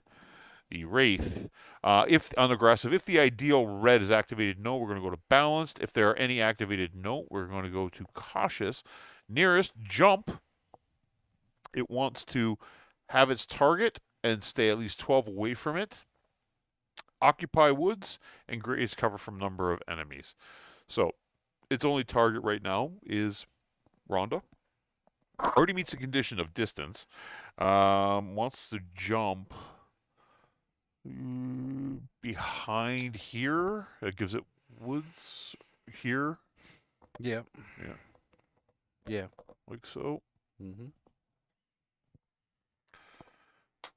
The Wraith. If unaggressive, if the ideal red is activated, no, we're going to go to balanced. If there are any activated, no, we're going to go to cautious. Nearest jump. It wants to have its target and stay at least 12 away from it. Occupy woods and graze cover from number of enemies. So its only target right now is Rhonda. Already meets the condition of distance. Wants to jump behind here. That gives it woods here, Yeah. Yeah. Yeah. like so. Mm-hmm.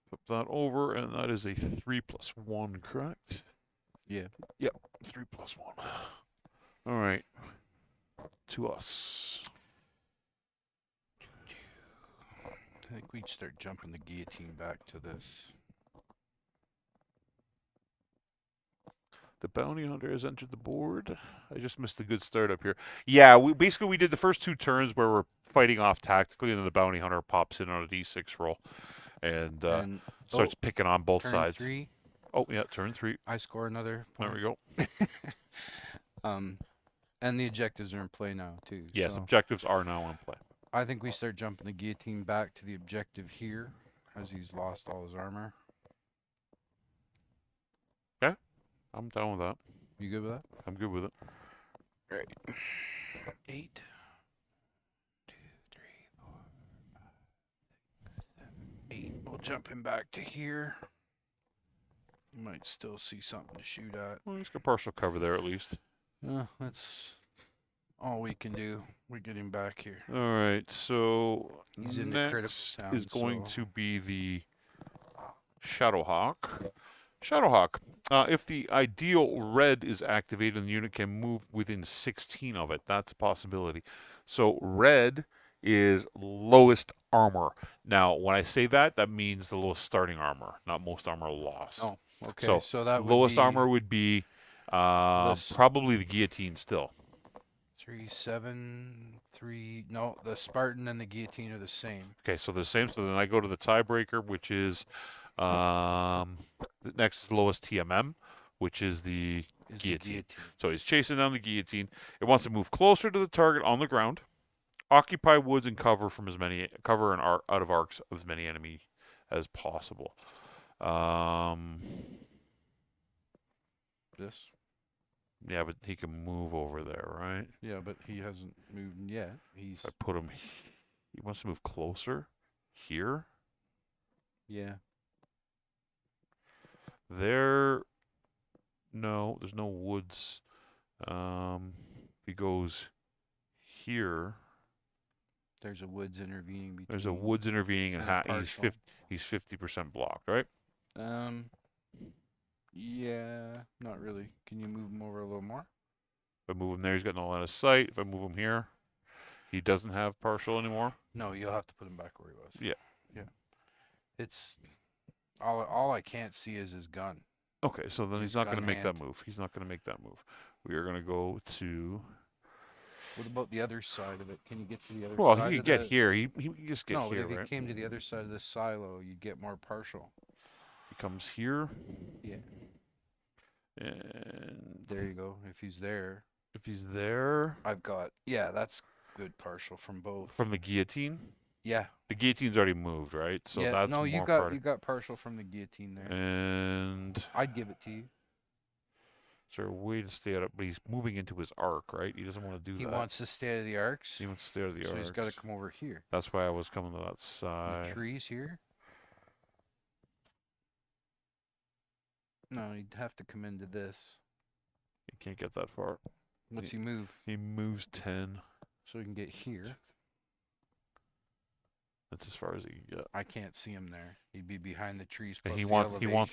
Flip that over, and that is a 3+1, correct? Yeah. 3+1. All right. To us. I think we'd start jumping the guillotine back to this. The bounty hunter has entered the board. I just missed a good start up here. Yeah, we did the first 2 turns where we're fighting off tactically, and then the bounty hunter pops in on a d6 roll and And starts picking on both turn sides. 3, Oh, yeah, turn 3. I score another There point. we go. And the objectives are in play now too. Yes, so objectives are now in play. I think we start jumping the guillotine back to the objective here, as he's lost all his armor. I'm down with that. You good with that? I'm good with it. Right. 8. 2, 3, 4, 5, 6, 7, 8. We'll jump him back to here. You might still see something to shoot at. Well, he's got partial cover there at least. That's all we can do. We get him back here. All right, so He's in the critical next sound, is going so- to be the Shadowhawk. Shadowhawk. If the ideal red is activated and the unit can move within 16 of it, that's a possibility. So red is lowest armor. Now, when I say that, that means the lowest starting armor, not most armor lost. Oh, okay. So that would lowest be armor would be this- probably the guillotine still. 3, 7, 3. No, the Spartan and the guillotine are the same. Okay, so the same. So then I go to the tiebreaker, which is the next lowest TMM, which is the Is Guillotine. the guillotine. So he's chasing down the guillotine. It wants to move closer to the target on the ground, occupy woods and cover from as many out of arcs of as many enemy as possible. This? Yeah, but he can move over there, right? Yeah, but he hasn't moved yet. He's I put him. He wants to move closer here. yeah. There. No, there's no woods. If he goes here, There's a woods intervening between. there's a woods intervening, and There's a he's partial. he's 50% blocked, right? Yeah, not really. Can you move him over a little more? If I move him there, he's got no line of sight. If I move him here, he doesn't have partial anymore. No, you'll have to put him back where he was. Yeah. Yeah. It's all I can't see is his gun. Okay, so then His he's not going to gun make that hand. move. He's not going to make that move. We are going to go to. What about the other side of it? Can you get to the other Well, side he of could get the... here. He can just get No, but here, if he right? came to the other side of the silo, you'd get more partial. He comes here, Yeah. and There you go. If he's there, if he's there I've got... Yeah, that's good partial from both. from the guillotine, Yeah. the guillotine's already moved, right? So yeah. that's No, more you part. got partial from the guillotine there. And I'd give it to you. is there a way to stay out of? But he's moving into his arc, right? He doesn't want to do He that. wants to stay out of the arcs. He wants to stay out of the So arc. he's got to come over here. That's why I was coming to that The side. trees here. No, he'd have to come into this. He can't get that far. What's he move? He moves 10. So he can get here. That's as far as he can get. I can't see him there. He'd be behind the trees. And Plus he the wants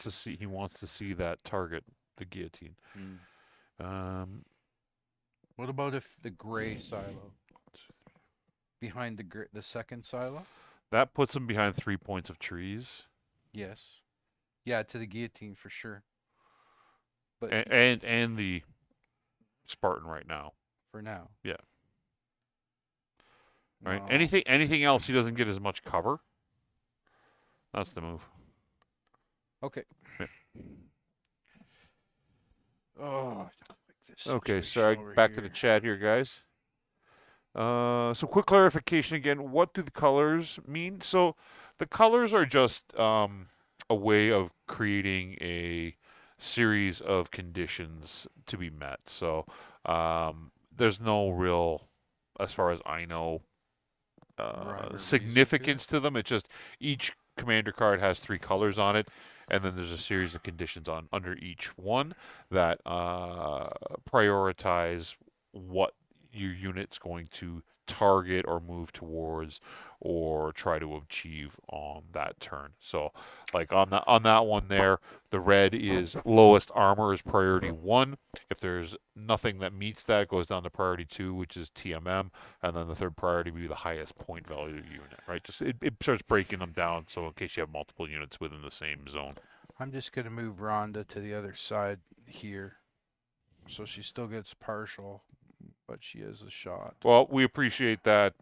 elevation. he wants to see that target, the guillotine. Mm. What about if the gray silo behind the second silo? That puts him behind 3 points of trees. Yes. Yeah, to the guillotine for sure. But And the Spartan right now. for now. Yeah. Right. No. Anything else, he doesn't get as much cover. That's the move. Okay. Yeah. Oh, I don't like this. Okay, situation sorry. over Back to the here. chat here, guys. So quick clarification again. What do the colors mean? So the colors are just a way of creating a series of conditions to be met. So there's no real, as far as I know, Rhyme or reason to it. significance to them. It's just each commander card has 3 colors on it, and then there's a series of conditions on under each one that prioritize what your unit's going to target or move towards or try to achieve on that turn. So like on that one there, the red is lowest armor is priority 1. If there's nothing that meets that, it goes down to priority 2, which is TMM, and then the third priority would be the highest point value unit, right? Just it starts breaking them down, so in case you have multiple units within the same zone. I'm just gonna move Rhonda to the other side here, so she still gets partial, but she has a shot. Well, we appreciate that,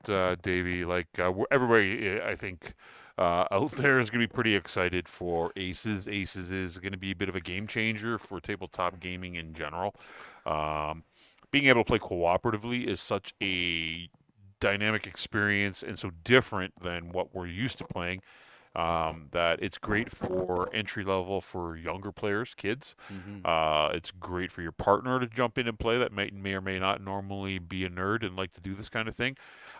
Davey. Like everybody, I think out there is going to be pretty excited for ACES. ACES is going to be a bit of a game changer for tabletop gaming in general. Being able to play cooperatively is such a dynamic experience and so different than what we're used to playing. That it's great for entry level for younger players, kids. Mm-hmm. It's great for your partner to jump in and play that may or may not normally be a nerd and like to do this kind of thing.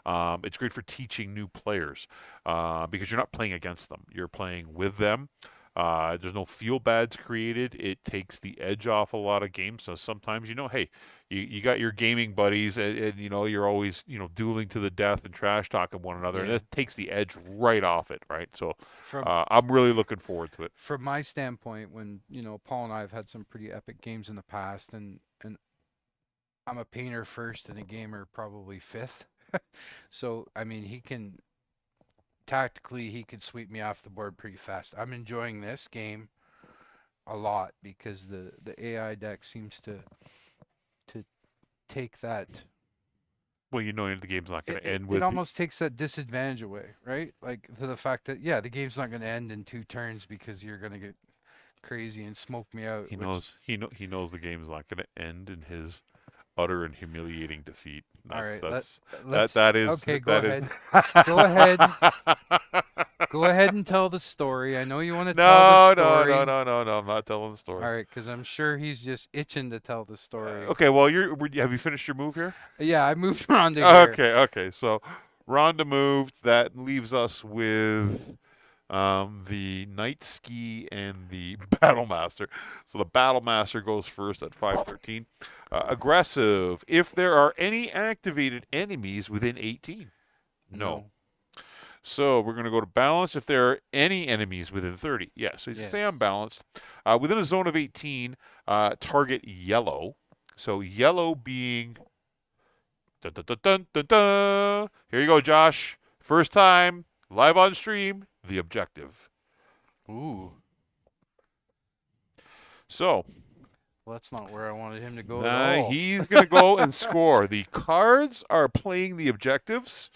It's great for teaching new players because you're not playing against them. You're playing with them. There's no feel bads created. It takes the edge off a lot of games. So sometimes, hey, you got your gaming buddies and you're always, dueling to the death and trash talking one another. And Yeah. it takes the edge right off it, right? So From I'm really looking forward to it. from my standpoint, when Paul and I have had some pretty epic games in the past, and I'm a painter first and a gamer probably fifth. So I mean, he can sweep me off the board pretty fast. I'm enjoying this game a lot because the AI deck seems to take that. Well, the game's not going to end It with almost takes that disadvantage away, right? Like to the fact that the game's not going to end in 2 turns because you're going to get crazy and smoke me out. He which- knows he knows the game's not going to end in his utter and humiliating defeat. All right, that's let's. that is Okay, go that is- ahead. Go ahead. Go ahead and tell the story. I know you want to tell No, the story. no. I'm not telling the story. All right, because I'm sure he's just itching to tell the story. Okay, well, have you finished your move here? Yeah, I moved around to here. Okay. So Rhonda moved. That leaves us with the Night Ski and the Battle Master. So the Battle Master goes first at 513. Aggressive. If there are any activated enemies within 18. No. So we're going to go to balance if there are any enemies within 30. Yeah, so you Yes. stay unbalanced. Within a zone of 18, target yellow. So yellow being... Dun, dun, dun, dun, dun, dun. Here you go, Josh. First time, live on stream, the objective. Ooh. So Well, that's not where I wanted him to go at all. he's going to go and score. The cards are playing the objectives.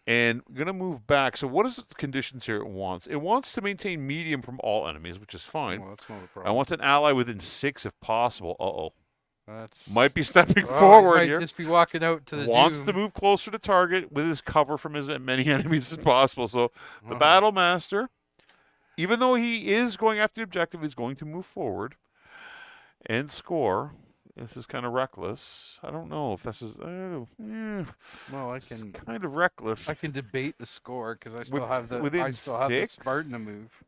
And going to move back. So what is the conditions here it wants? It wants to maintain medium from all enemies, which is fine. Well, that's not a I problem. want an ally within 6 if possible. Uh-oh. That's Might be stepping well, forward he might here. just be walking out to the Wants doom. to move closer to target with his cover from as many enemies as possible. So the Oh. Battle Master, even though he is going after the objective, is going to move forward and score. This is kind of reckless. I don't know if this is... Well, I it's can kind of reckless. I can debate the score because I still With- have the within I still have the 6? Spartan to move.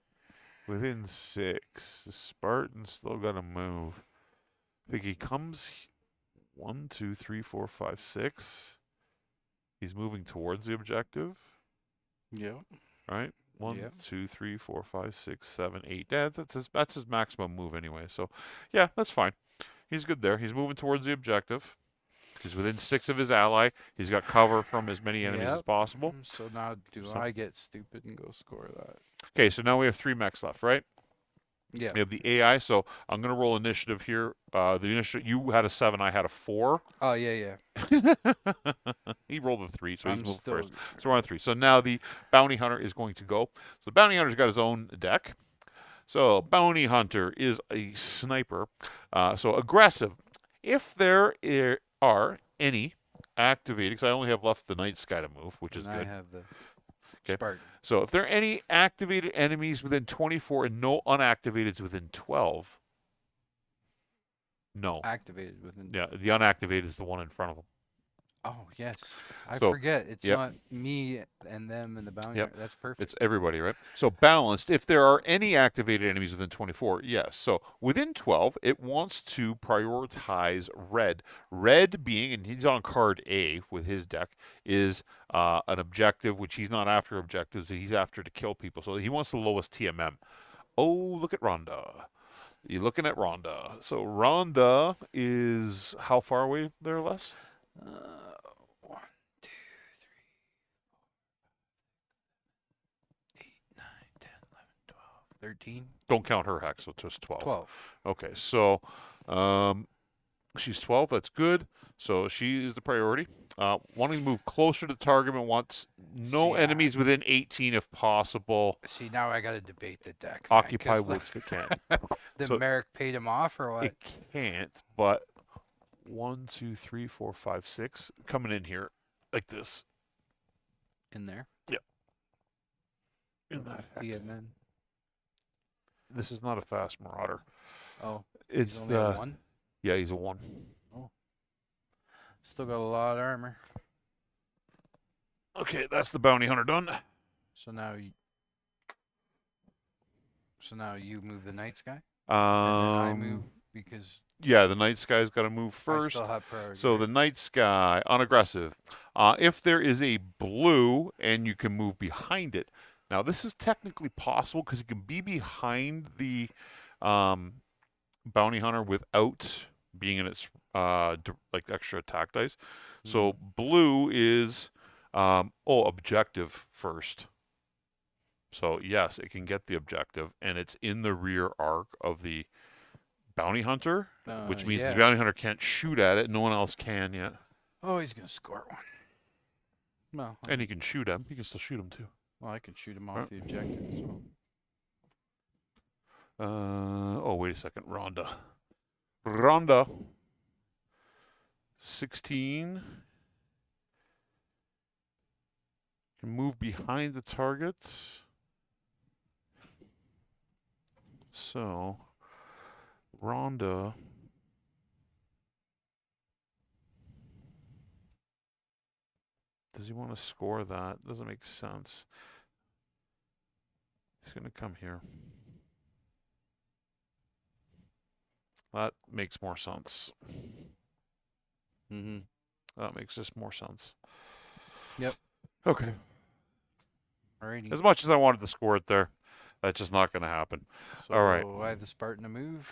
Within 6. The Spartan's still got to move. I think he comes 1, 2, 3, 4, 5, 6. He's moving towards the objective, Yeah. right? 1, Yep. 2, 3, 4, 5, 6, 7, 8. Yeah, that's his maximum move anyway. So, yeah, that's fine. He's good there. He's moving towards the objective. He's within 6 of his ally. He's got cover from as many enemies as Yep. possible. So now do So- I get stupid and go score that? Okay, so now we have 3 mechs left, right? Yeah. We have the AI, so I'm going to roll initiative here. The initiative, you had a 7, I had a 4. Oh yeah. He rolled a 3, so he's I'm moved still first. So we're on 3. So now the Bounty Hunter is going to go. So the Bounty Hunter's got his own deck. So Bounty Hunter is a sniper. So aggressive. If there are any activated, because I only have left the Night Sky to move, which is and I good. have the Okay. Spartan. So if there are any activated enemies within 24 and no unactivateds within 12, no. Activated within. Yeah, the unactivated is the one in front of them. Oh yes. I So, forget. It's yep. not me and them and the bounty. Yep. Hunter. That's perfect. It's everybody, right? So balanced. If there are any activated enemies within 24, yes. So within 12, it wants to prioritize red. Red being, and he's on card A with his deck, is an objective, which he's not after objectives. He's after to kill people. So he wants the lowest TMM. Oh, look at Rhonda. You're looking at Rhonda. So Rhonda is how far away there, Les? 1, 2, 3, 4, 5, 6, 7, 8, 9, 10, 11, 12, 13, Don't count her hex, so just 12. 12. Okay, so she's 12. That's good. So she is the priority. Wanting to move closer to the target and wants no See, enemies within 18 if possible. See, now I got to debate the deck. Occupy 'cause woods if it can. the So- Merrick paid him off or what? It can't, but 1, 2, 3, 4, 5, 6 coming in here like this. In there. In that hex. TMN. This is not a fast marauder. Oh, It's he's only at 1. yeah, he's a 1. Still got a lot of armor. Okay, that's the bounty hunter done. So now you move the night sky, and then I move because Yeah, the night sky's got to move I first. still have priority. So the night sky on aggressive. If there is a blue and you can move behind it. Now this is technically possible because you can be behind the bounty hunter without being in its like extra attack dice. So blue is objective first. So yes, it can get the objective, and it's in the rear arc of the bounty hunter, which means yeah. the bounty hunter can't shoot at it. No one else can yet. Oh, he's gonna score one. Well, And he can shoot him. He can still shoot him too. I can shoot him off Right. the objective. So. Wait a second. Rhonda. 16. Can move behind the target. So, Rhonda. Does he want to score that? Doesn't make sense. He's going to come here. That makes more sense. Mm-hmm. That makes just more sense. Yep. Okay. Alrighty. As much as I wanted to score it there, that's just not going to happen. So All right. I have the Spartan to move.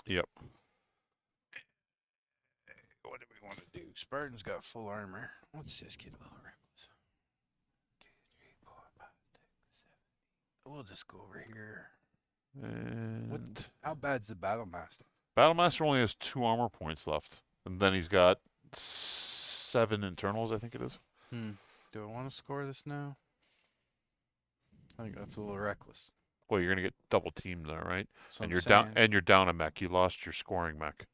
Yep. What do we want to do? Spartan's got full armor. Let's just get a little reckless. 2, 3, 4, 5, 6, 7. We'll just go over here. And How bad's the Battlemaster? Battlemaster only has 2 armor points left. And then he's got 7 internals, I think it is. Do I want to score this now? I think that's a little reckless. Well, you're going to get double teamed there, right? So And I'm you're saying, down and you're down a mech. You lost your scoring mech.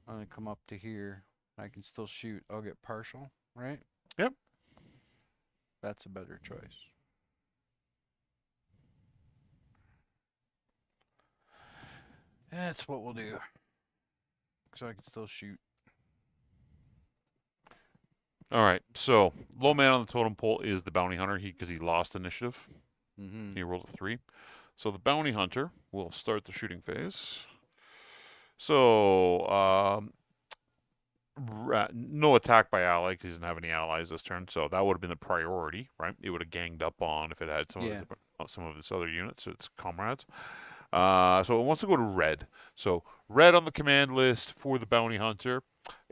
I'm gonna come up to here. I can still shoot. I'll get partial, right? Yep. That's a better choice. That's what we'll do. So I can still shoot. All right. So, low man on the totem pole is the bounty hunter because he lost initiative. Mm-hmm. He rolled a 3. So the bounty hunter will start the shooting phase. So, no attack by ally because he doesn't have any allies this turn. So that would have been the priority, right? It would have ganged up on if it had some of its other units, its comrades. So it wants to go to red. So red on the command list for the bounty hunter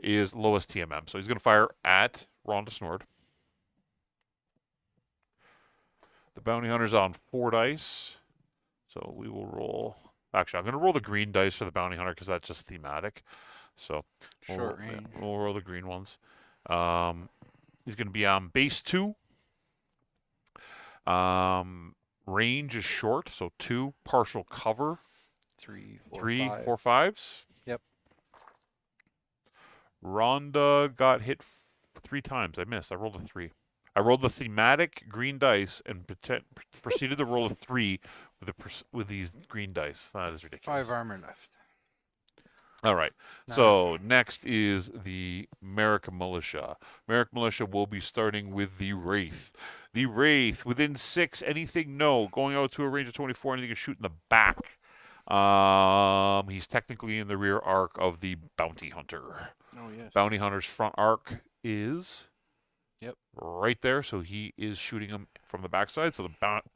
is lowest TMM. So he's going to fire at Rhonda Snord. The bounty hunter's on 4 dice. So we will roll. Actually, I'm going to roll the green dice for the bounty hunter because that's just thematic. So Short range. We'll roll the green ones. He's going to be on base 2. Range is short, so 2. Partial cover. 3, 4, 3, 5. 4, 5s. Yep. Rhonda got hit 3 times. I missed. I rolled a 3. I rolled the thematic green dice and proceeded to roll a 3 with these green dice. That is ridiculous. 5 armor left. All right. Nine. So next is the Merrick Militia. Merrick Militia will be starting with the Wraith. The Wraith, within 6, anything no. Going out to a range of 24, anything to shoot in the back. He's technically in the rear arc of the Bounty Hunter. Oh, yes. Bounty Hunter's front arc is Yep. right there, so he is shooting him from the backside. So the bounty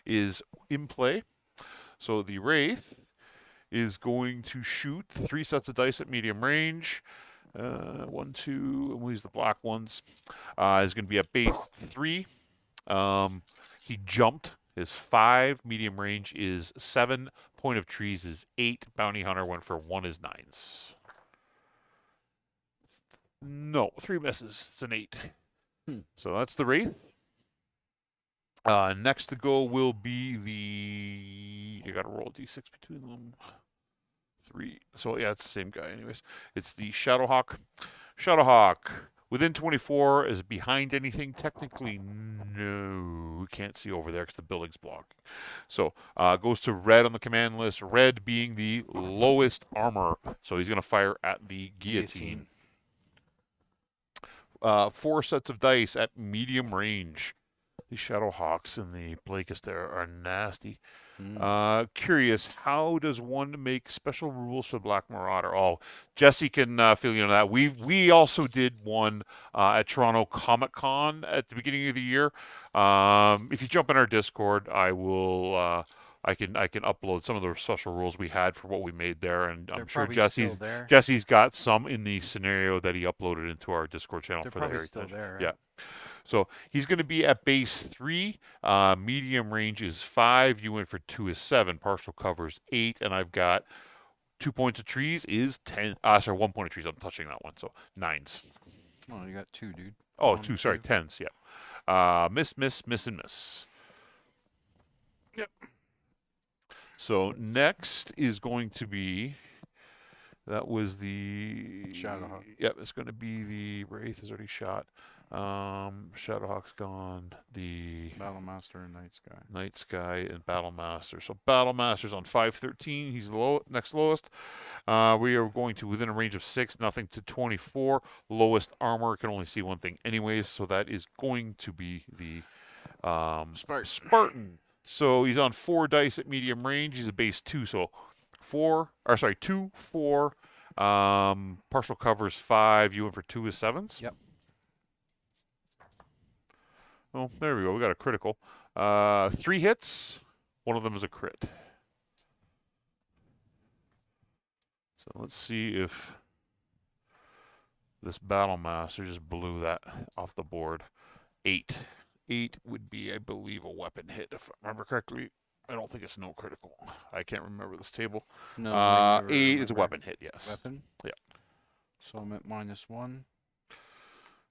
is in play. So the Wraith is going to shoot 3 sets of dice at medium range. 1, 2, and we'll use the black ones. Is going to be at base 3. He jumped. His 5. Medium range is 7. Point of trees is 8. Bounty Hunter went for 1 is 9s. No, 3 misses. It's an 8. So that's the Wraith. Next to go will be the... You got to roll a d6 between them. 3. So yeah, it's the same guy anyways. It's the Shadowhawk. Shadowhawk. Within 24, is it behind anything? Technically, no. We can't see over there because the building's blocked. So, goes to red on the command list. Red being the lowest armor. So he's going to fire at the guillotine. 4 sets of dice at medium range. These Shadowhawks in the Blakest there are nasty. Curious, how does one make special rules for Black Marauder? Oh, Jesse can fill you in on that. We also did one at Toronto Comic Con at the beginning of the year. If you jump in our Discord, I will. I can upload some of the special rules we had for what we made there, and I'm sure Jesse's got some in the scenario that he uploaded into our Discord channel They're for the probably still Heritage. there, right? Yeah. So he's going to be at base 3. Medium range is 5. You went for 2 is 7. Partial covers 8. And I've got 2 points of trees is 10. Sorry, 1 point of trees. I'm touching that one. So 9s. Oh, you got 2, dude. Oh, 1, 2. Sorry, 2. 10s. Yeah. Miss, miss, miss, and miss. Yep. So next is going to be... That was the... Shadowhawk. Yep, it's going to be the... Wraith is already shot. Shadowhawk's gone. The Battlemaster and Night Sky. Night Sky and Battlemaster. So Battlemaster's on 513. He's the next lowest. We are going to within a range of 6, nothing to 24. Lowest armor can only see one thing anyways, so that is going to be the Spartan. So he's on 4 dice at medium range. He's a base 2, so 2, 4. Partial covers 5. You went for 2 is 7s. Yep. Oh, there we go. We got a critical. 3 hits. One of them is a crit. So let's see if this Battle Master just blew that off the board. 8. 8 would be, I believe, a weapon hit, if I remember correctly. I don't think it's no critical. I can't remember this table. No, I never 8 is a remember. weapon hit, yes. Weapon? Yeah. So I'm at -1.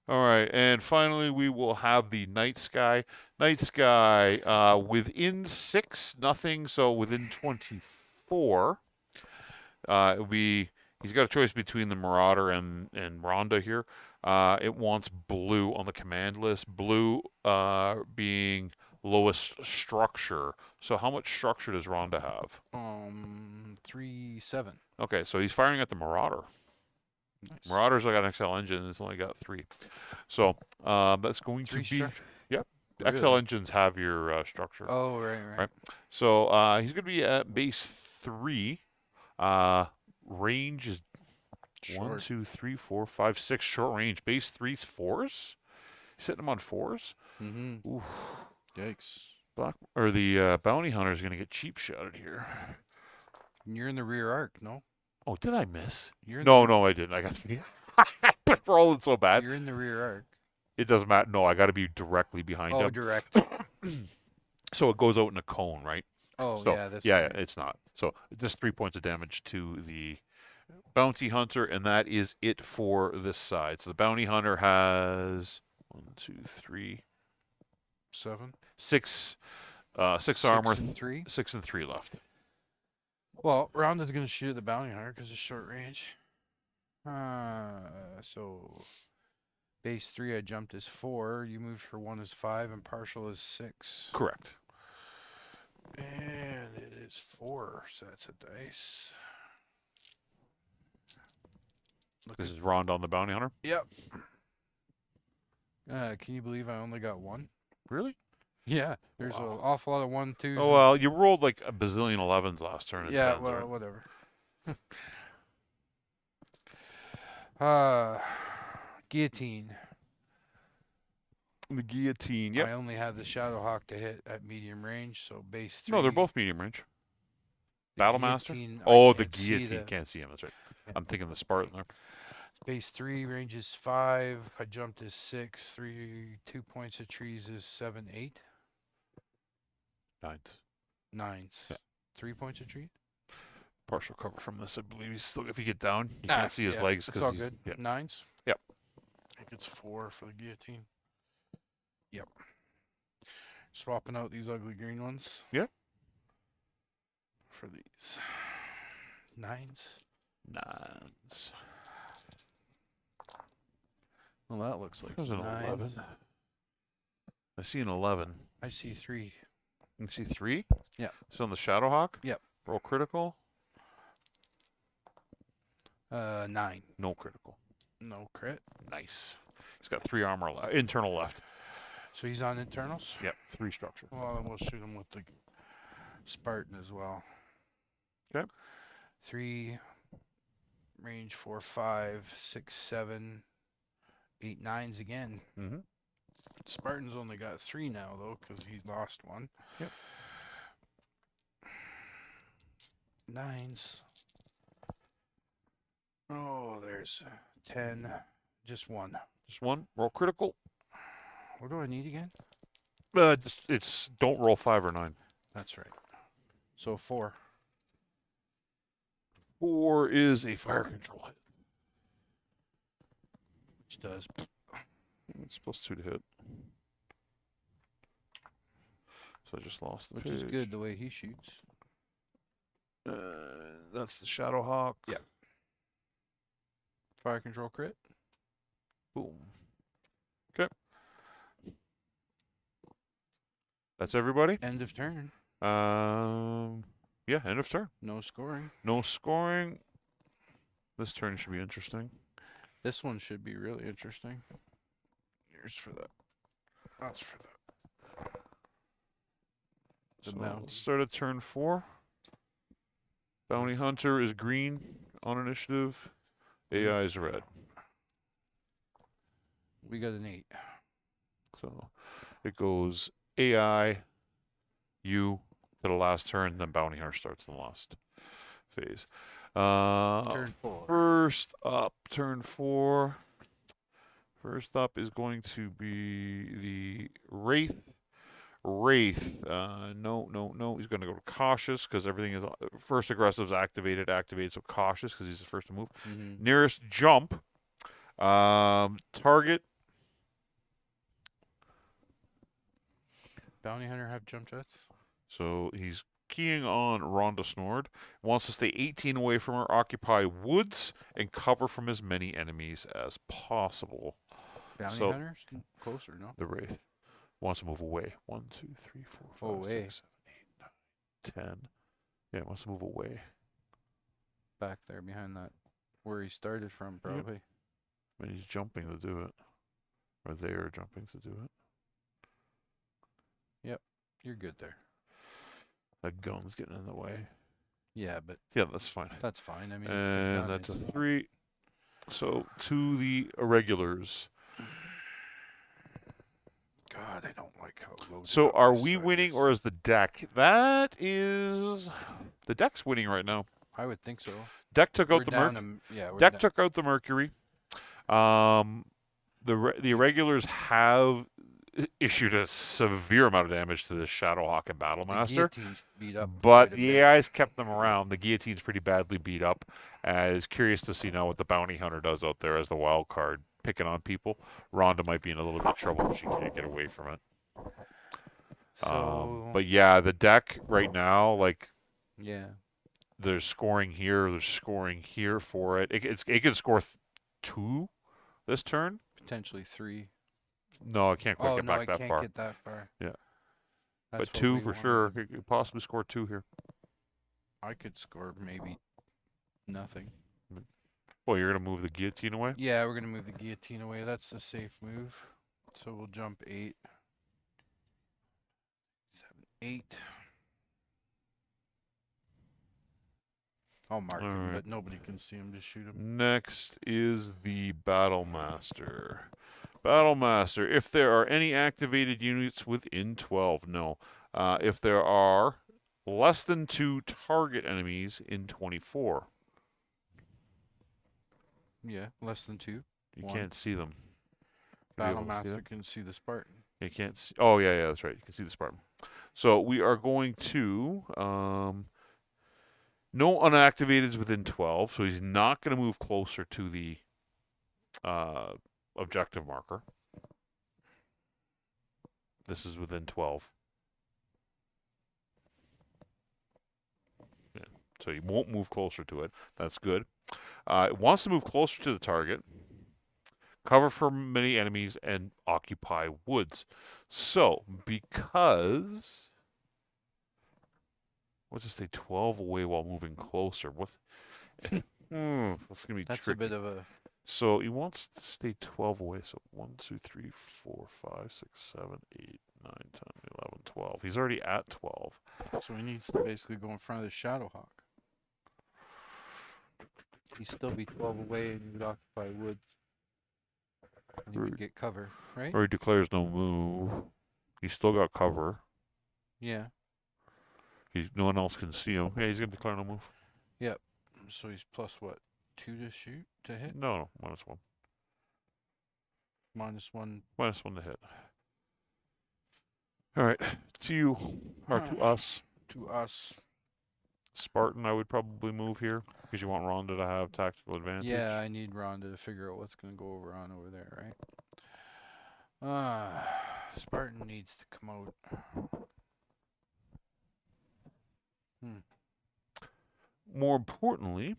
All right, and finally we will have the Night Sky. Night Sky within 6, nothing, so within 24. It'll be, he's got a choice between the Marauder and Rhonda here. It wants blue on the command list. Blue being lowest structure. So how much structure does Rhonda have? 3-7. Okay, so he's firing at the Marauder. Nice. Marauder's got an XL engine, and it's only got 3. So that's going 3 to be, structure. yep. Really? XL engines have your structure. Oh, right. Right. So he's going to be at base 3. Range is Short. 1, 2, 3, 4, 5, 6 short range. Base 3's 4s. He's setting them on 4s. Mm-hmm. Ooh. Yikes. The bounty hunter is going to get cheap shotted here. You're in the rear arc, no? Oh, did I miss? You're in No, I didn't. I got 3. I'm rolling so bad. You're in the rear arc. It doesn't matter. No, I got to be directly behind Oh, him. direct. So it goes out in a cone, right? Oh, So, yeah. This yeah, way. it's not. So just 3 points of damage to the bounty hunter, and that is it for this side. So the bounty hunter has 1, 2, 3, 7. 6 armor, 6 and 3. 6 and 3 left. Well, Rhonda's going to shoot at the bounty hunter because it's short range. So base 3 I jumped is 4. You moved for 1 is 5, and partial is 6. Correct. And it is 4 sets of dice. This is Rhonda on the bounty hunter. Yep. Can you believe I only got 1? Really? Yeah. There's an Wow. awful lot of 1, 2s. Oh well, you rolled like a bazillion 11s last turn. And Yeah, 10s, well, right? whatever. Guillotine. The guillotine. I Yep. only have the Shadowhawk to hit at medium range, so base 3. No, they're both medium range. The Battlemaster? guillotine, I Oh, the can't see guillotine. Can't see him. That's right. I'm thinking the Spartan there. Base 3 range is 5. I jumped is 6. 2 points of trees is 7, 8. 9s. 9s. Yeah. 3 points of tree. Partial cover from this, I believe. He's still, if you get down, you Ah, can't see his yeah, legs it's all because good. yeah. 9s. Yep. I think it's 4 for the guillotine. Yep. Swapping out these ugly green ones. Yep. For these 9s. 9s. Well, that looks like There's an 9s. 11. I see an 11. I see 3. You see 3? Yeah. So on the Shadowhawk? Yep. Roll critical? 9. No critical. No crit. Nice. He's got 3 armor internal left. So he's on internals? Yep. 3 structure. Well, then we'll shoot him with the Spartan as well. Okay. 3, range 4, 5, 6, 7, 8, 9s again. Mm-hmm. Spartan's only got 3 now, though, because he lost 1. Yep. 9s. Oh, there's 10. Just 1. Just 1. Roll critical. What do I need again? It's don't roll 5 or 9. That's right. So 4. 4 is a fire control hit. Which does. It's +2 to hit. So I just lost the Which page. is good the way he shoots. That's the Shadowhawk. Yeah. Fire control crit. Boom. Okay. That's everybody. End of turn. Yeah, end of turn. No scoring. No scoring. This turn should be interesting. This one should be really interesting. Here's for that. That's for that. The So bounty. let's start at turn 4. Bounty Hunter is green on initiative. AI is red. We got an 8. So It goes AI, you to the last turn, then Bounty Hunter starts the last phase. Turn 4. First up, turn 4. First up is going to be the Wraith. No. He's going to go to cautious because everything is first aggressive's activated, so cautious because he's the first to move. Mm-hmm. Nearest jump. Target. Bounty Hunter have jump jets? So he's keying on Rhonda Snord. Wants to stay 18 away from her, occupy woods, and cover from as many enemies as possible. Bounty So- Hunter's closer, no? The Wraith wants to move away. 1, 2, 3, 4, 5, Away. 6, 7, 8, 9, 10. Yeah, wants to move away. Back there behind that, where he started from, probably. And he's jumping to do it. Or they are jumping to do it. You're good there. That gun's getting in the way. Yeah, but Yeah, that's fine. that's fine. I mean, it's a And gun, that's a it's- 3. So to the irregulars. God, I don't like how low. So are we winning or is the deck? That is the deck's winning right now. I would think so. Deck took We're out the down Mercury. yeah, we're Deck down. took out the Mercury. The irregulars have issued a severe amount of damage to the Shadowhawk and The Battlemaster, guillotine's beat up. but quite a the bit. AI's kept them around. The guillotine's pretty badly beat up. Is curious to see now what the Bounty Hunter does out there as the wild card, picking on people. Rhonda might be in a little bit of trouble if she can't get away from it. So, But yeah, the deck right now, like yeah. there's scoring here, there's scoring here for it. It can score 2 this turn. Potentially 3. No, it can't quite Oh, get no, back I that can't far. get that far. Yeah. That's But what 2 we for wanted sure. to- It could possibly score 2 here. I could score maybe nothing. Well, you're gonna move the guillotine away. Yeah, we're going to move the guillotine away. That's the safe move. So we'll jump 8. 7, 8. I'll mark him, Alright. but nobody can see him. Just shoot him. Next is the Battlemaster. Battlemaster. If there are any activated units within 12, no. If there are less than 2 target enemies in 24, Yeah, less than 2. you 1. can't see them. You'll be able to see Battlemaster them? can see the Spartan. You can't see. Oh yeah, that's right. You can see the Spartan. So we are going to no unactivateds within 12. So he's not going to move closer to the objective marker. This is within 12. Yeah. So he won't move closer to it. That's good. It wants to move closer to the target, cover from many enemies, and occupy woods. So, because what's it say? 12 away while moving closer. What? That's gonna be That's tricky. a bit of a. So he wants to stay 12 away. So 1, 2, 3, 4, 5, 6, 7, 8, 9, 10, 11, 12. He's already at 12. So he needs to basically go in front of the Shadowhawk. He'd still be 12 away and he would occupy woods. And he would Right. get cover, right? Or he declares no move. He's still got cover. Yeah. No one else can see him. Yeah, he's gonna declare no move. So he's plus what? 2 to shoot to hit? No, -1. -1. -1 to hit. All right, to you or to us, To us. Spartan. I would probably move here because you want Rhonda to have tactical advantage. Yeah, I need Rhonda to figure out what's going to go over there, right? Spartan needs to come out. More importantly,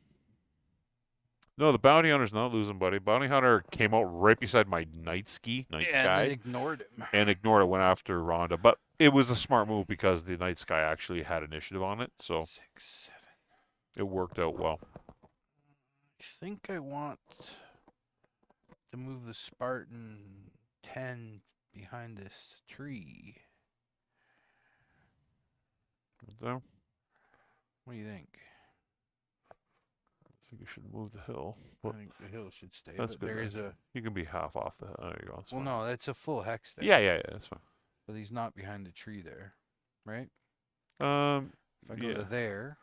no, the bounty hunter's not losing, buddy. Bounty hunter came out right beside my night And they sky, ignored him. and ignored it. Went after Rhonda, but it was a smart move because the night sky actually had initiative on it, so 6, 7. it worked out well. I think I want to move the Spartan 10 behind this tree. So What do you think? I think you should move the hill. I But think the hill should stay. That's but good there then. is a. you can be half off the hill. There you go. That's Well, fine. no, it's a full hex there. Yeah, that's fine. But he's not behind the tree there, right? If I go Yeah. to there,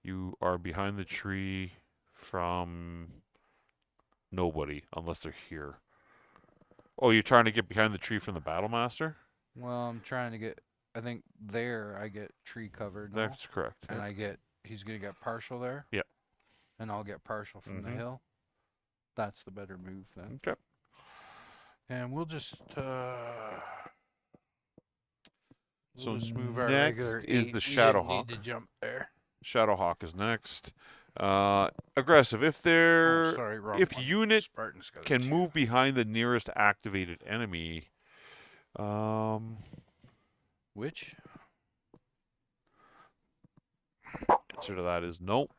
You are behind the tree from nobody, unless they're here. Oh, you're trying to get behind the tree from the Battle Master? well, I'm trying to get. I think there I get tree covered. No? That's correct. And yeah. I get. He's gonna get partial there. Yep. And I'll get partial from the Mhm. hill. That's the better move then. Okay. And we'll just. So We'll just move our next regular is 8. the We didn't Shadowhawk. need to jump there. Shadowhawk is next. Aggressive. If Oh, they're sorry, wrong if one. unit Spartan's got a can 2. move behind the nearest activated enemy. Which? Answer to that is no.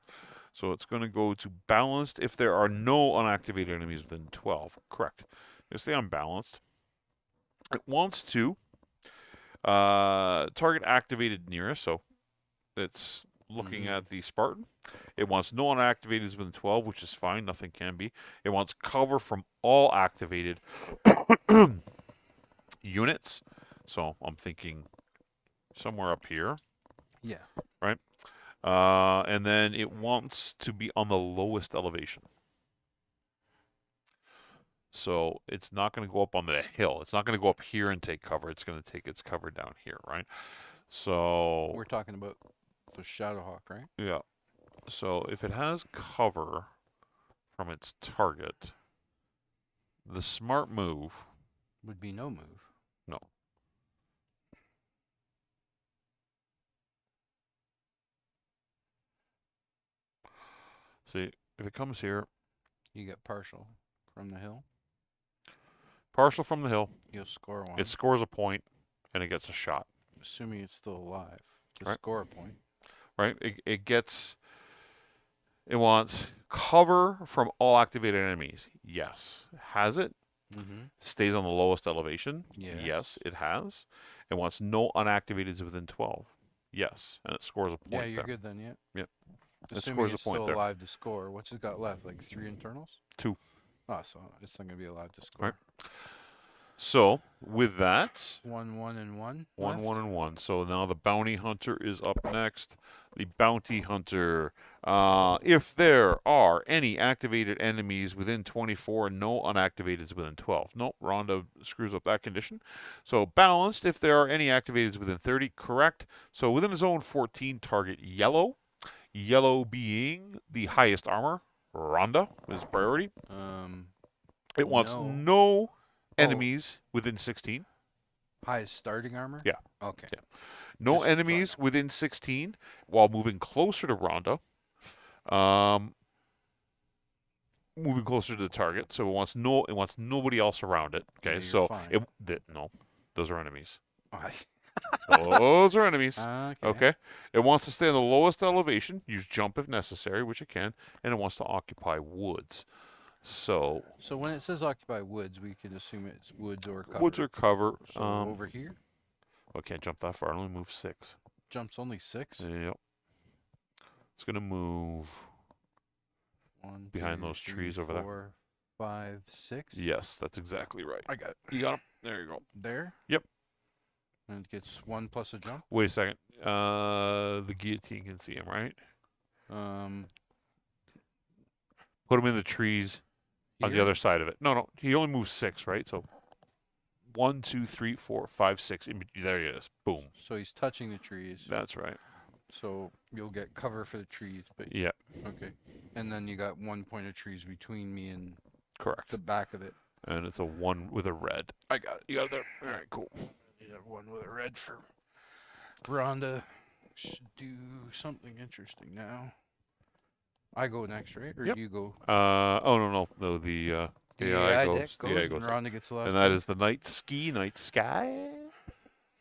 So it's going to go to balanced if there are no unactivated enemies within 12. Correct. It's stay unbalanced. It wants to target activated nearest, so it's looking at the Spartan. It wants no unactivated within 12, which is fine. Nothing can be. It wants cover from all activated units. So I'm thinking somewhere up here. Yeah. Right? And then it wants to be on the lowest elevation. So it's not going to go up on the hill. It's not going to go up here and take cover. It's going to take its cover down here, right? So We're talking about the Shadowhawk, right? yeah. So if it has cover from its target, the smart move, Would be no move. no. See, if it comes here, You get partial from the hill. partial from the hill, You'll score 1. it scores a point, and it gets a shot, Assuming it's still alive. To Right. score a point. right? It wants cover from all activated enemies. Yes. Has it? Mm-hmm. Stays on the lowest elevation. Yes. It has. It wants no unactivateds within 12. Yes. And it scores a point Yeah, you're there. good then, yeah. Yep. It Assuming scores a it's point still there. alive to score. What's it got left? Like 3 internals? 2. Oh, so it's not going to be allowed to score. Right. So, with that, 1, 1, and 1. 1, left? 1, and 1. So now the bounty hunter is up next. The bounty hunter. If there are any activated enemies within 24, no unactivateds within 12. Nope, Rhonda screws up that condition. So balanced, if there are any activateds within 30, correct. So within zone 14, target yellow. Yellow being the highest armor. Rhonda is priority. It wants no enemies within 16. Highest starting armor? Yeah. Okay. Yeah. No Just enemies within 16 while moving closer to Rhonda. Moving closer to the target. So it wants nobody else around it. Okay, Yeah, so fine. no, those are enemies. Okay. Those are enemies. Okay. Okay. It wants to stay on the lowest elevation, use jump if necessary, which it can, and it wants to occupy woods. So when it says occupy woods, we could assume it's woods or cover. woods or cover. So over here, I can't jump that far. I only move 6. jumps only 6. Yep. It's gonna move 1, behind 2, those 3, trees over there. 4, 5, 6. Yes, that's exactly right. I got it. You got him. There you go. There. Yep. And it gets 1 plus a jump. Wait a second. The guillotine can see him, right? Put him in the trees on the Here? other side of it. No, he only moves 6, right? So 1, 2, 3, 4, 5, 6. There he is. Boom. So he's touching the trees. That's right. So you'll get cover for the trees, but Yeah, okay. And then you got 1 point of trees between me and correct. the back of it. And it's a 1 with a red. I got it. You got it there. All right, cool. You have 1 with a red for Rhonda. Should do something interesting now. I go next, right? Or Yep. do you go? Oh no. The AI goes. deck The AI and goes. Rhonda gets the last And that one. is the night sky.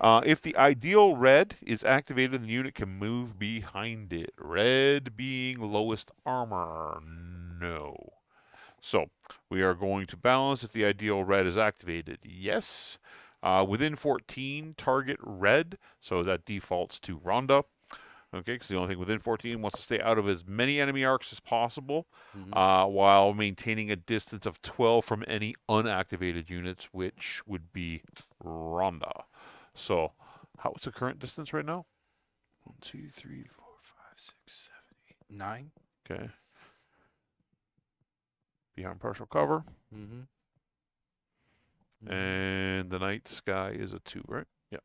If the ideal red is activated, the unit can move behind it. Red being lowest armor. No. So we are going to balance if the ideal red is activated. Yes. Within 14, target red. So that defaults to Rhonda. Okay, because the only thing within 14 wants to stay out of as many enemy arcs as possible, while maintaining a distance of 12 from any unactivated units, which would be Rhonda. So, what's the current distance right now? 1, 2, 3, 4, 5, 6, 7, 9. 8. Okay. Behind partial cover. Mm-hmm. And the night sky is a 2, right? Yeah.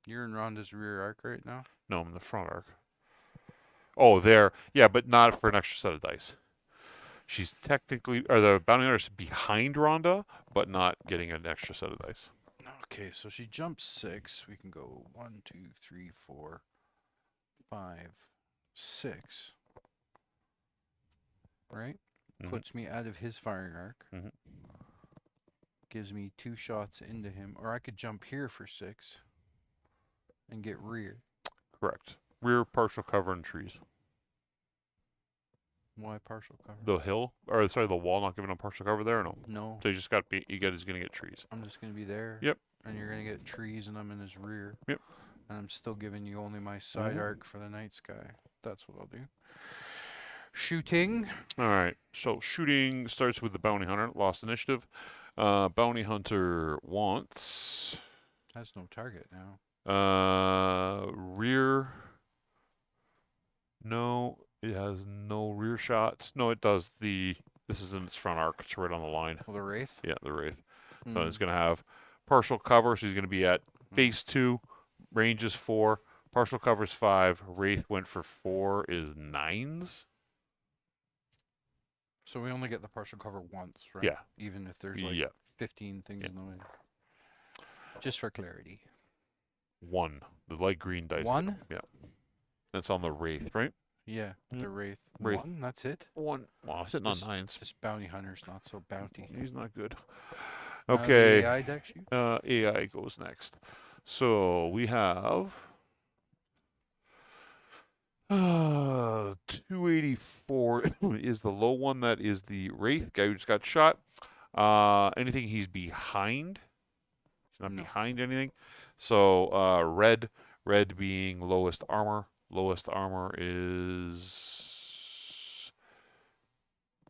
You're in Rhonda's rear arc right now? No, I'm in the front arc. Oh, there. Yeah, but not for an extra set of dice. She's technically, or the bounty hunter is behind Rhonda, but not getting an extra set of dice. Okay, so she jumps 6. We can go 1, 2, 3, 4, 5, 6. Right? Mhm. Puts me out of his firing arc. Mhm. Gives me 2 shots into him. Or I could jump here for 6 and get rear. Correct. Rear partial cover and trees. Why partial cover? The hill, or sorry, the wall not giving a partial cover there, or no? No, So you just got to be, he's going to get trees. I'm just going to be there. Yep. And you're going to get trees and I'm in his rear. Yep. And I'm still giving you only my side Mhm. arc for the night sky. That's what I'll do. Shooting. All right. So shooting starts with the bounty hunter. Lost initiative. Bounty hunter wants Has no target now. rear. No, it has no rear shots. No, it does. This is in its front arc. It's right on the line. Well, the Wraith. Yeah, the wraith. So Mm. it's going to have partial cover. So he's going to be at base 2, range is 4, partial cover is 5. Wraith went for 4 is 9s. So we only get the partial cover once, right? Yeah. Even if there's like Yeah. 15 things Yeah. in the way. Just for clarity. 1. The light green dice. 1? Yeah. That's on the wraith, right? Yeah, Yeah. the Wraith. Wraith. 1? That's it? 1. Wow, sitting on This- 9s. This bounty hunter's not so bounty. He's not good. The Okay. AI deck shoot? AI goes next. So we have 284 is the low one. That is the wraith guy who just got shot. Anything he's behind? He's not No. behind anything. So red being lowest armor. Lowest armor is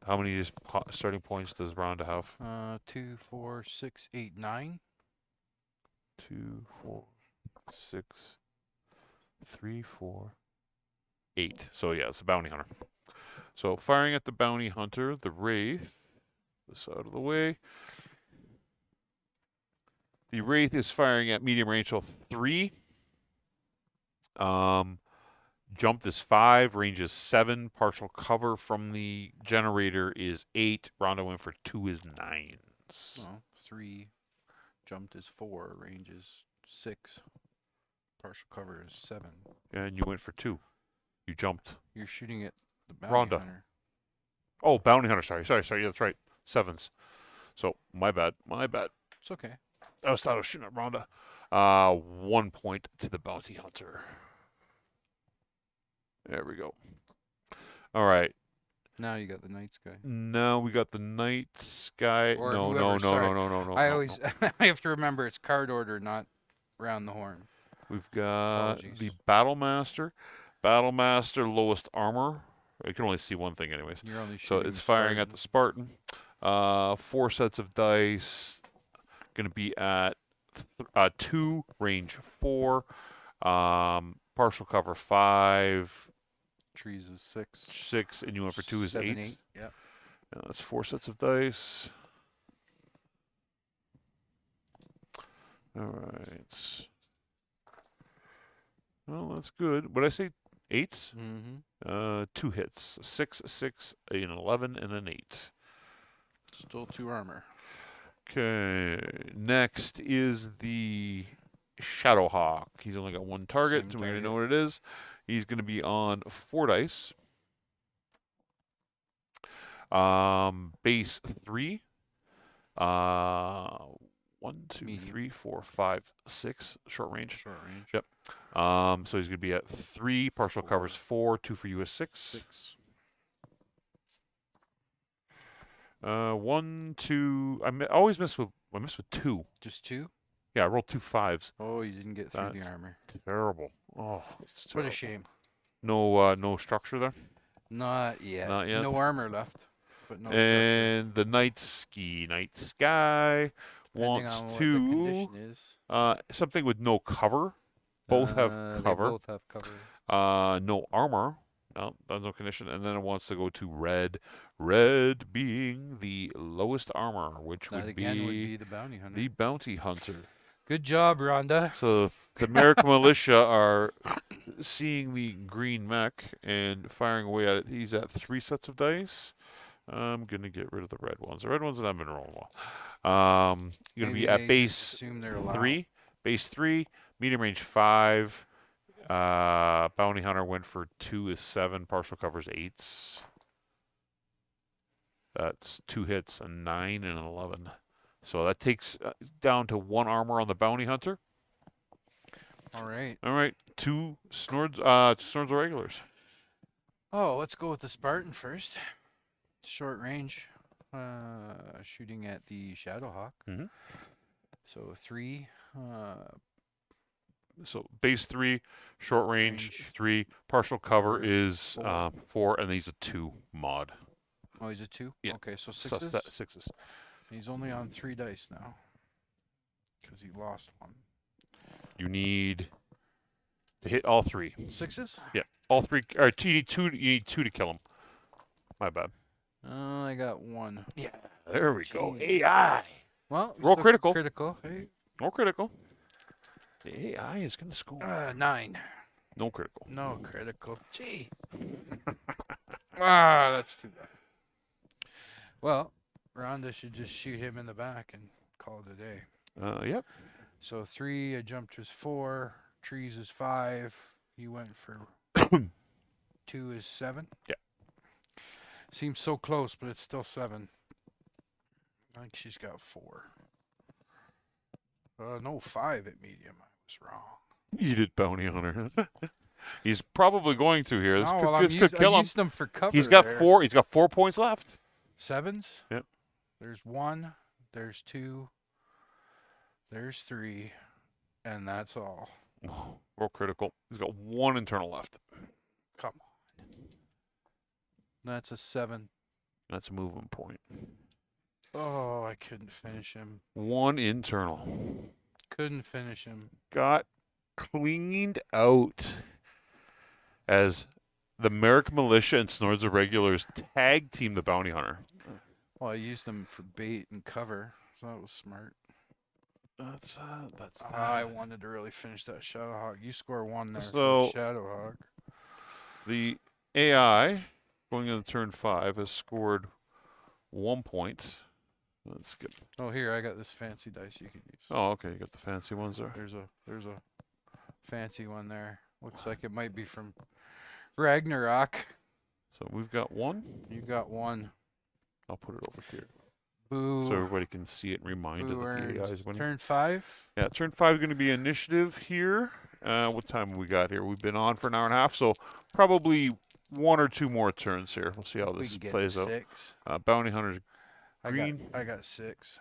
how many starting points does Rhonda have? 2, 4, 6, 8, 9. 2, 4, 6, 3, 4, 8. So yeah, it's a bounty hunter. So firing at the bounty hunter, the wraith. This out of the way. The wraith is firing at medium range, so 3. Jumped is 5, range is 7, partial cover from the generator is 8. Rhonda went for 2 is 9s. Well, 3. Jumped is 4. Range is 6. Partial cover is 7. And you went for 2. You jumped. You're shooting at the bounty Rhonda. hunter. Oh, bounty hunter. Sorry. Yeah, that's right. 7s. So my bad. It's okay. I thought I was shooting at Rhonda. 1 point to the bounty hunter. There we go. All right. Now you got the night sky. Now we got the night sky. Or No. I always I have to remember it's card order, not round the horn. We've got Apologies. the battle master. Battle master lowest armor. I can only see one thing, anyways. You're only So shooting it's firing at the Spartan. 4 sets of dice. Going to be at 2, range 4, partial cover 5, trees is 6. 6, and you went for 2 is 7, 8. Yep. That's 4 sets of dice. All right. Well, that's good. What did I say? 8s? Mm-hmm. 2 hits. 6, 6, an 11, and an 8. Still 2 armor. Okay. Next is the Shadowhawk. He's only got 1 target, Same so we already know target. what it is. He's going to be on 4 dice. Base 3. 1, 2, Medium. 3, 4, 5, 6. Short range. Short range. Yep. So he's going to be at 3. Partial covers 4. 2 for you is 6. 6. 1, 2. I always miss with 2. Just 2? Yeah, I rolled 2 5s. Oh, you didn't get through the That's armor. Terrible. Oh, it's What terrible. a shame. No structure there. Not yet. Not yet. No armor left. But no structure. And the night sky. Depending wants on what the to condition is. something with no cover. Both have They cover. both have cover. No armor. No, that's no condition. And then it wants to go to red. Red being the lowest armor, which That would again would be be the bounty hunter. the bounty hunter. Good job, Rhonda. So the American militia are seeing the green mech and firing away at it. He's at 3 sets of dice. I'm gonna get rid of the red ones. The red ones that haven't been rolling well. Gonna Maybe be at they just base assume they're allowed. 3. Base 3. Medium range 5. Bounty hunter went for 2 is 7. Partial covers 8s. That's 2 hits, a 9 and an 11. So that takes down to 1 armor on the bounty hunter. All right. All right, 2 snords of regulars. Oh, let's go with the Spartan first. Short range, shooting at the Shadowhawk. Mhm. So 3. So base 3, short range 3, partial cover is 4, and he's a 2 mod. Oh, he's a 2? Yeah. Okay, so So 6s. 6s. He's only on 3 dice now. Because he lost 1. You need to hit all 3. 6s? Yeah, all 3. Or you need 2. You need 2 to kill him. My bad. I got 1. Yeah, there we go. Jeez. AI. Well, Roll still critical. Critical. Hey. No critical. The AI is gonna score. 9. No critical. No critical. Gee. That's too bad. Well, Rhonda should just shoot him in the back and call it a day. Yep. So 3, I jumped to 4. Trees is 5. He went for 2 is 7. Yeah. Seems so close, but it's still 7. I think she's got 4. No, 5 at medium. I was wrong. You did bounty hunter. He's probably going to here. This Oh, could, well, this could kill I him. used them for cover. He's got there. 4. He's got 4 points left. 7s? Yep. There's 1. There's 2. There's 3. And that's all. Oh, roll critical. He's got 1 internal left. Come on. That's a 7. That's a movement point. Oh, I couldn't finish him. 1 internal. Couldn't finish him. Got cleaned out as the American militia and Snords of Regulars tag team the bounty hunter. Well, I used them for bait and cover, so that was smart. That's I wanted to really finish that Shadowhawk. You score 1 there So- for Shadowhawk. The AI going into turn 5 has scored 1 point. Let's get. Oh, here, I got this fancy dice you can use. Oh, okay. You got the fancy ones there. There's a fancy one there. Looks like it might be from Ragnarok. So we've got 1. You got 1. I'll put it over here Boo. so everybody can see it and reminded Boo that the AI is earned. winning. Turn 5. Yeah, turn 5 is going to be initiative here. What time have we got here? We've been on for an hour and a half, so probably 1 or 2 more turns here. We'll see how We this can get plays out. 6. Bounty hunter's green. I got 6.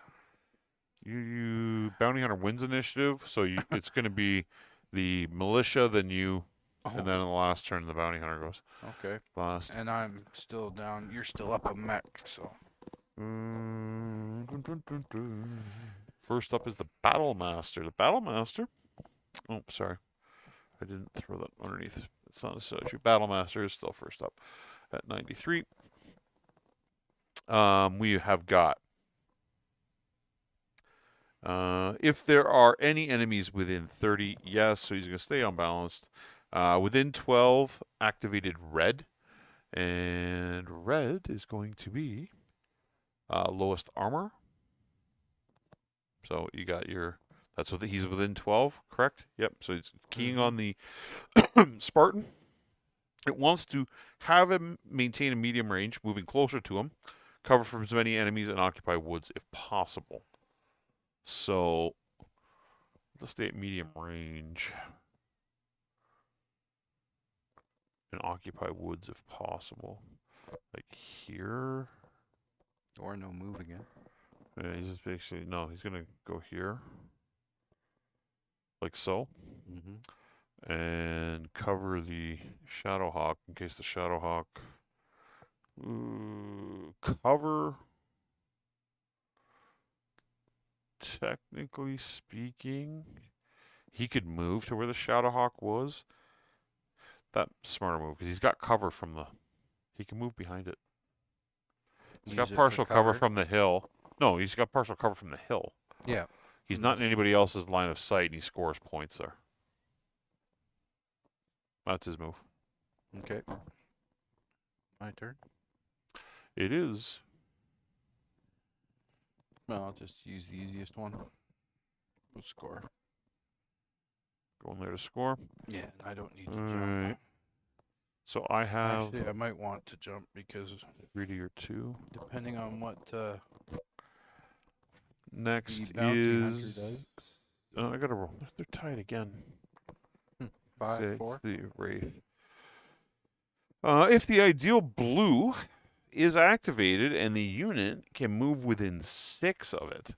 You bounty hunter wins initiative, so it's going to be the militia, then you, and then in the last turn the bounty hunter goes Okay. last. And I'm still down. You're still up a mech, so. First up is the Battle Master. The Battle Master. Oh, sorry, I didn't throw that underneath. It's not necessarily true. Battle Master is still first up at 93. We have got. If there are any enemies within 30, yes, so he's going to stay unbalanced. Within 12, activated red. And red is going to be lowest armor. So you got your, that's what he's within 12, correct? Yep, so it's keying on the Spartan. It wants to have him maintain a medium range, moving closer to him, cover from as many enemies, and occupy woods if possible. So let's stay at medium range and occupy woods if possible. Like here. Or no moving it. Yeah, he's just basically, no, he's going to go here. Like so. Mm-hmm. And cover the Shadowhawk in case the Shadowhawk cover technically speaking, he could move to where the Shadowhawk was. That smarter move because he's got cover from the. He can move behind it. He's Use got it for partial cover cover. from the hill. No, he's got partial cover from the hill. Yeah. He's from not in this- anybody else's line of sight, and he scores points there. That's his move. Okay. My turn. It is. Well, I'll just use the easiest one. We'll score. Going there to score. Yeah, I don't need to All jump. right. So I have Actually, I might want to jump because 3 to your 2. depending on what Next the bounty hunter is. does. I gotta roll. They're tied again. 5, Okay, 4. the Wraith. If the ideal blue is activated and the unit can move within 6 of it,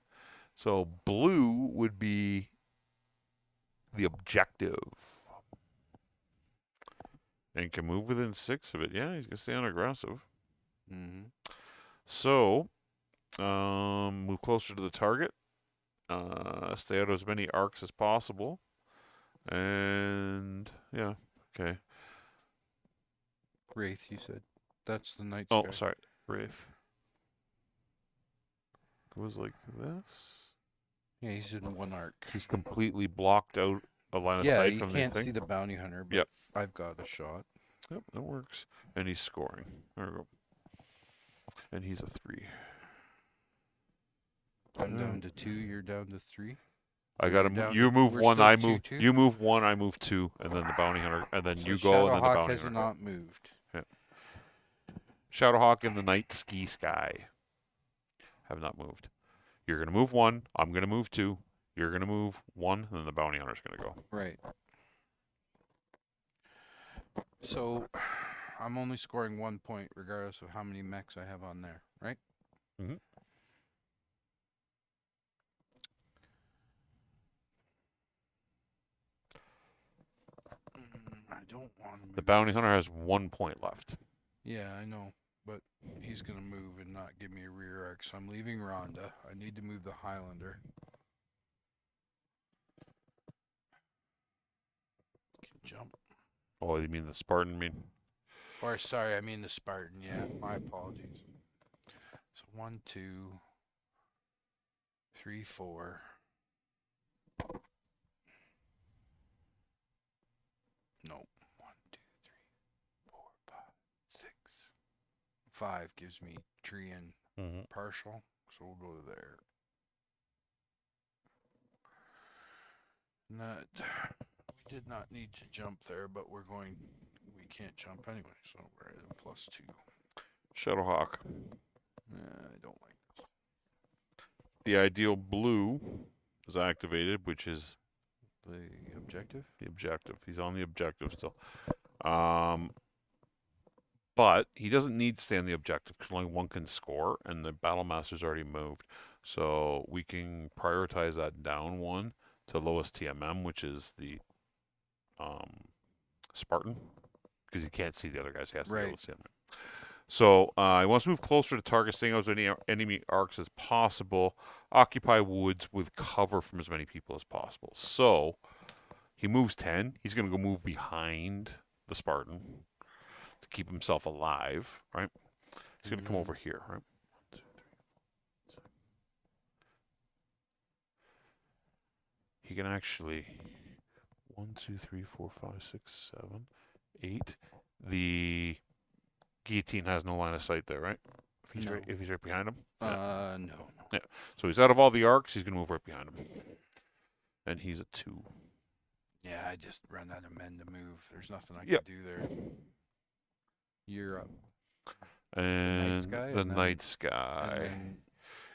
so blue would be the objective. And can move within 6 of it. Yeah, he's gonna stay unaggressive. Mm-hmm. So, move closer to the target. Stay out of as many arcs as possible. And yeah, okay. Wraith, you said. That's the night Oh, sky. sorry, Wraith. Goes like this. Yeah, he's in one arc. He's completely blocked out a line of Yeah, sight you from can't the see thing. the bounty hunter, but Yep. I've got a shot. Yep, that works. And he's scoring. There we go. And he's a 3. I'm Yeah. down to 2, you're down to 3. I We're gotta. down You to- move we're 1, still I 2, move. 2? You move 1, I move 2, and then the bounty hunter, and then So you go, and then the Shadowhawk bounty has hunter. not moved. Shadowhawk and the night sky have not moved. You're gonna move 1. I'm gonna move 2. You're gonna move 1, and then the bounty hunter's gonna go. Right. So I'm only scoring 1 point regardless of how many mechs I have on there, right? Mhm. I don't want to. The bounty hunter has 1 point left. Yeah, I know, but he's gonna move and not give me a rear arc, so I'm leaving Rhonda. I need to move the Highlander. Can jump. Oh, you mean the Spartan? Or sorry, I mean the Spartan. Yeah, my apologies. So 1, 2, 3, 4. No. 1, 2, 3, 4, 5, 6. 5 gives me tree and Mm-hmm. partial, so we'll go to there. And that we did not need to jump there, but we can't jump anyway, so we're at a +2. Shadowhawk. I don't like this. The ideal blue is activated, which is The objective? the objective. He's on the objective still. But he doesn't need to stay on the objective because only 1 can score, and the Battle Master's already moved. So we can prioritize that down 1 to lowest TMM, which is the Spartan, because he can't see the other guys. He has to be able Right. to see them. So he wants to move closer to target, staying out as many enemy arcs as possible. Occupy woods with cover from as many people as possible. So he moves 10. He's going to go move behind the Spartan to keep himself alive, right? He's going to come Mhm. over here, right? 1, 2, 3, 4, 5. He can actually 1, 2, 3, 4, 5, 6, 7, 8. The guillotine has no line of sight there, right? No. If he's right behind him. No. So he's out of all the arcs. He's going to move right behind him, and he's a 2. Yeah, I just run out of men to move. There's nothing I Yep. can do there. You're up. And Sky, the and then- night sky And then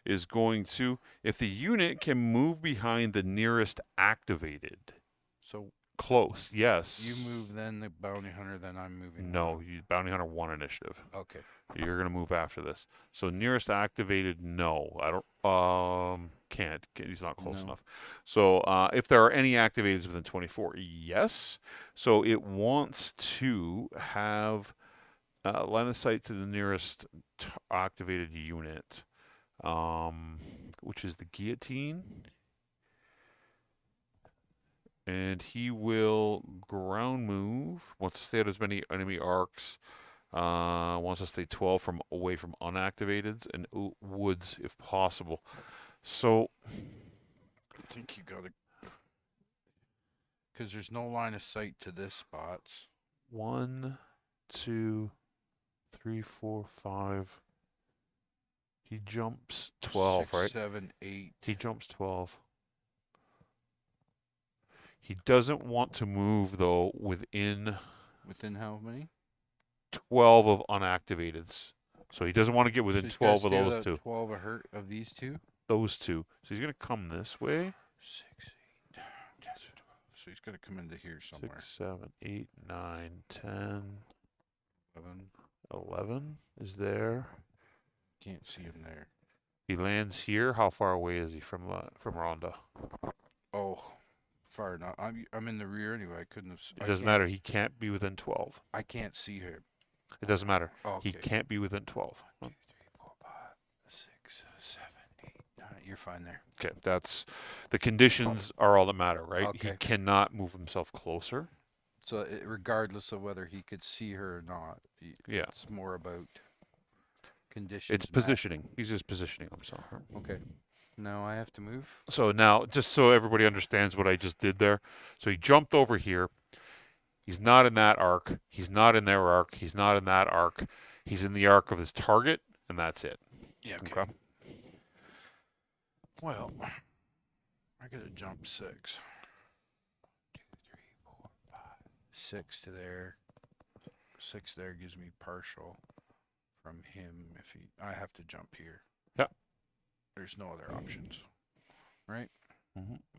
is going to, if the unit can move behind the nearest activated, so close, yes. you move, then the bounty hunter, then I'm moving. No, you bounty hunter 1 initiative. Okay. You're gonna move after this. So nearest activated, no, I don't. Can't. He's not close No. enough. So if there are any activateds within 24, yes. So it wants to have line of sight to the nearest activated unit. which is the guillotine. And he will ground move. Wants to stay out as many enemy arcs. Wants to stay 12 away from unactivateds and woods if possible. So I think you gotta. Because there's no line of sight to this spots. 1, 2, 3, 4, 5. He jumps 12, 6, right? 7, 8. He jumps 12. He doesn't want to move though within Within how many? 12 of unactivateds. So he doesn't want to get within So he's gotta 12 of stay those without two. 12 of these two? Those two. So he's going to come this way. 6, 8, 10, 12. So he's got to come into here somewhere. 6, 7, 8, 9, 10, 11. 11 is there. Can't see him there. He lands here. How far away is he from Rhonda? Oh, far enough. I'm in the rear anyway. I couldn't have. It doesn't matter. He can't be within 12. I can't see him. It doesn't matter. Okay. He can't be within 12. 1, 2, 3, 4, 5, 6, 7, 8, 9. You're fine there. Okay, that's the conditions are all that matter, right? He Okay. cannot move himself closer. So regardless of whether he could see her or not, Yeah. it's more about conditions. It's positioning. He's just positioning himself. Right? Okay. Now I have to move. So now, just so everybody understands what I just did there. So he jumped over here. He's not in that arc. He's not in their arc. He's not in that arc. He's in the arc of his target, and that's it. Yeah. Okay. Well, I gotta jump 6. 2, 3, 4, 5. 6 to there. 6 there gives me partial from him if he. I have to jump here. Yep. There's no other options, right?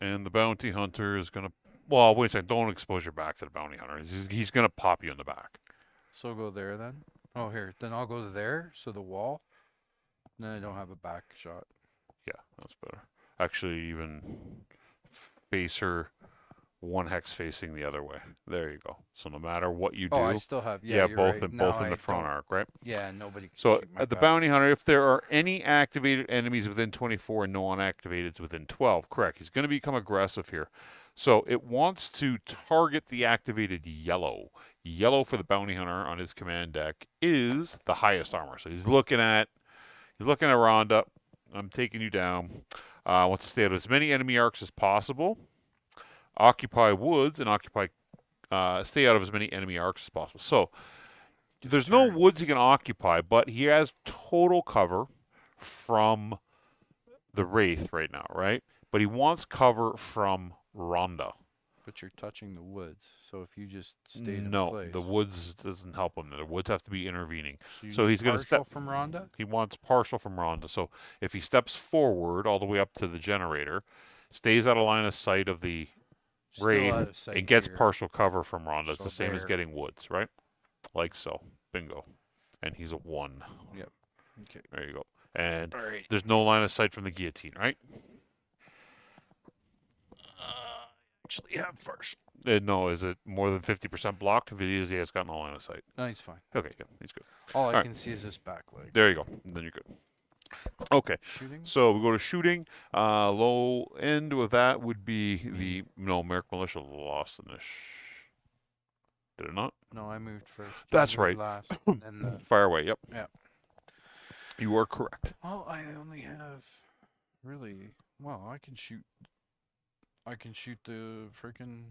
And the bounty hunter is going to. Well, wait a second. Don't expose your back to the bounty hunter. He's going to pop you in the back. So go there then. Oh, here. Then I'll go to there. So the wall. Then I don't have a back shot. Yeah, that's better. Actually, even face her 1 hex facing the other way. There you go. So no matter what you do, Oh, I still have. Yeah, you're both right. in Now both in the I front don't- arc, right? Yeah, nobody can So shoot my at the back. bounty hunter, if there are any activated enemies within 24 and no unactivateds within 12, correct. He's going to become aggressive here. So it wants to target the activated yellow. Yellow for the bounty hunter on his command deck is the highest armor. So he's looking at Rhonda. I'm taking you down. Wants to stay out of as many enemy arcs as possible. Occupy woods and stay out of as many enemy arcs as possible. So there's no woods he can occupy, but he has total cover from the Wraith right now, right? But he wants cover from Rhonda. But you're touching the woods, so if you just stayed in No, place. the woods doesn't help him. The woods have to be intervening. you so need he's gonna partial step- from Rhonda. He wants partial from Rhonda. So if he steps forward all the way up to the generator, stays out of line of sight of the Still Wraith, out of sight and gets here. partial cover from Rhonda. It's So the same as there. getting woods, right? Like so. Bingo. And he's a 1. Okay. There you go. And All right. there's no line of sight from the guillotine, right? Actually, have partial. No, is it more than 50% blocked? If it is, he has got no line of sight. No, he's fine. Okay, yeah, he's good. All I right. can see is this back leg. There you go. Then you're good. Okay, Shooting. so we go to shooting. Low end of that would be the Merrick Militia lost in this. Did it not? No, I moved first. You That's moved right. Last, and then the. Fire away. Yep. Yeah. You are correct. Well, I only have really. Well, I can shoot. I can shoot the freaking.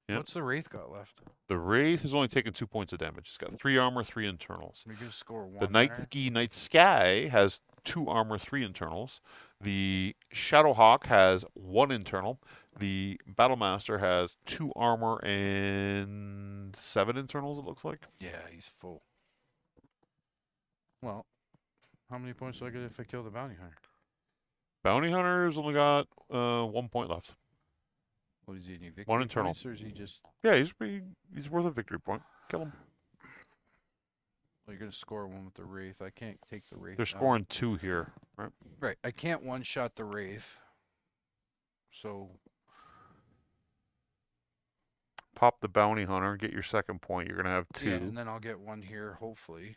Yep. What's the Wraith got left? The Wraith has only taken 2 points of damage. It's got 3 armor, 3 internals. We're gonna score 1. The Night Sky has 2 armor, 3 internals. The Shadowhawk has 1 internal. The Battlemaster has 2 armor and 7 internals, it looks like. Yeah, he's full. Well, how many points do I get if I kill the bounty hunter? Bounty Hunter's only got 1 point left. Well, is he any victory 1 internal. points, or is he just? Yeah, he's worth a victory point. Kill him. Well, you're gonna score 1 with the Wraith. I can't take the Wraith. They're down. scoring 2 here, right? Right, I can't one-shot the Wraith. So Pop the Bounty Hunter, get your second point. You're going to have 2. yeah, and then I'll get 1 here, hopefully.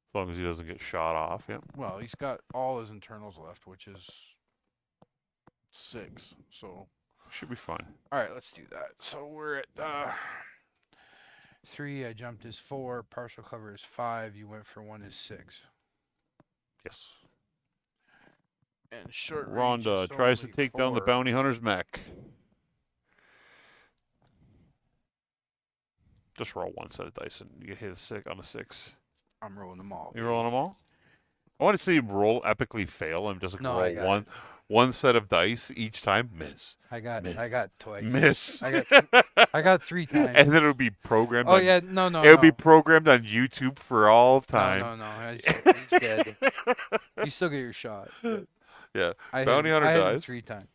As long as he doesn't get shot off. Yeah. Well, he's got all his internals left, which is 6. So, Should be fine. all right, let's do that. So we're at 3. I jumped his 4. Partial cover is 5. You went for 1 is 6. Yes. And short range Rhonda is tries to only take down the 4. bounty hunter's mech. Just roll one set of dice and you hit a 6 on a 6. I'm rolling them all. You rolling them all? I want to see him roll epically fail and just like No, I roll got one set of dice each time. Miss. I got twice. Miss. I got 3 times. And then it would be programmed. Oh on, yeah, no. It would be programmed on YouTube for all time. No. He's dead. You still get your shot. Yeah. I Bounty hunter I hit him dies. 3 times.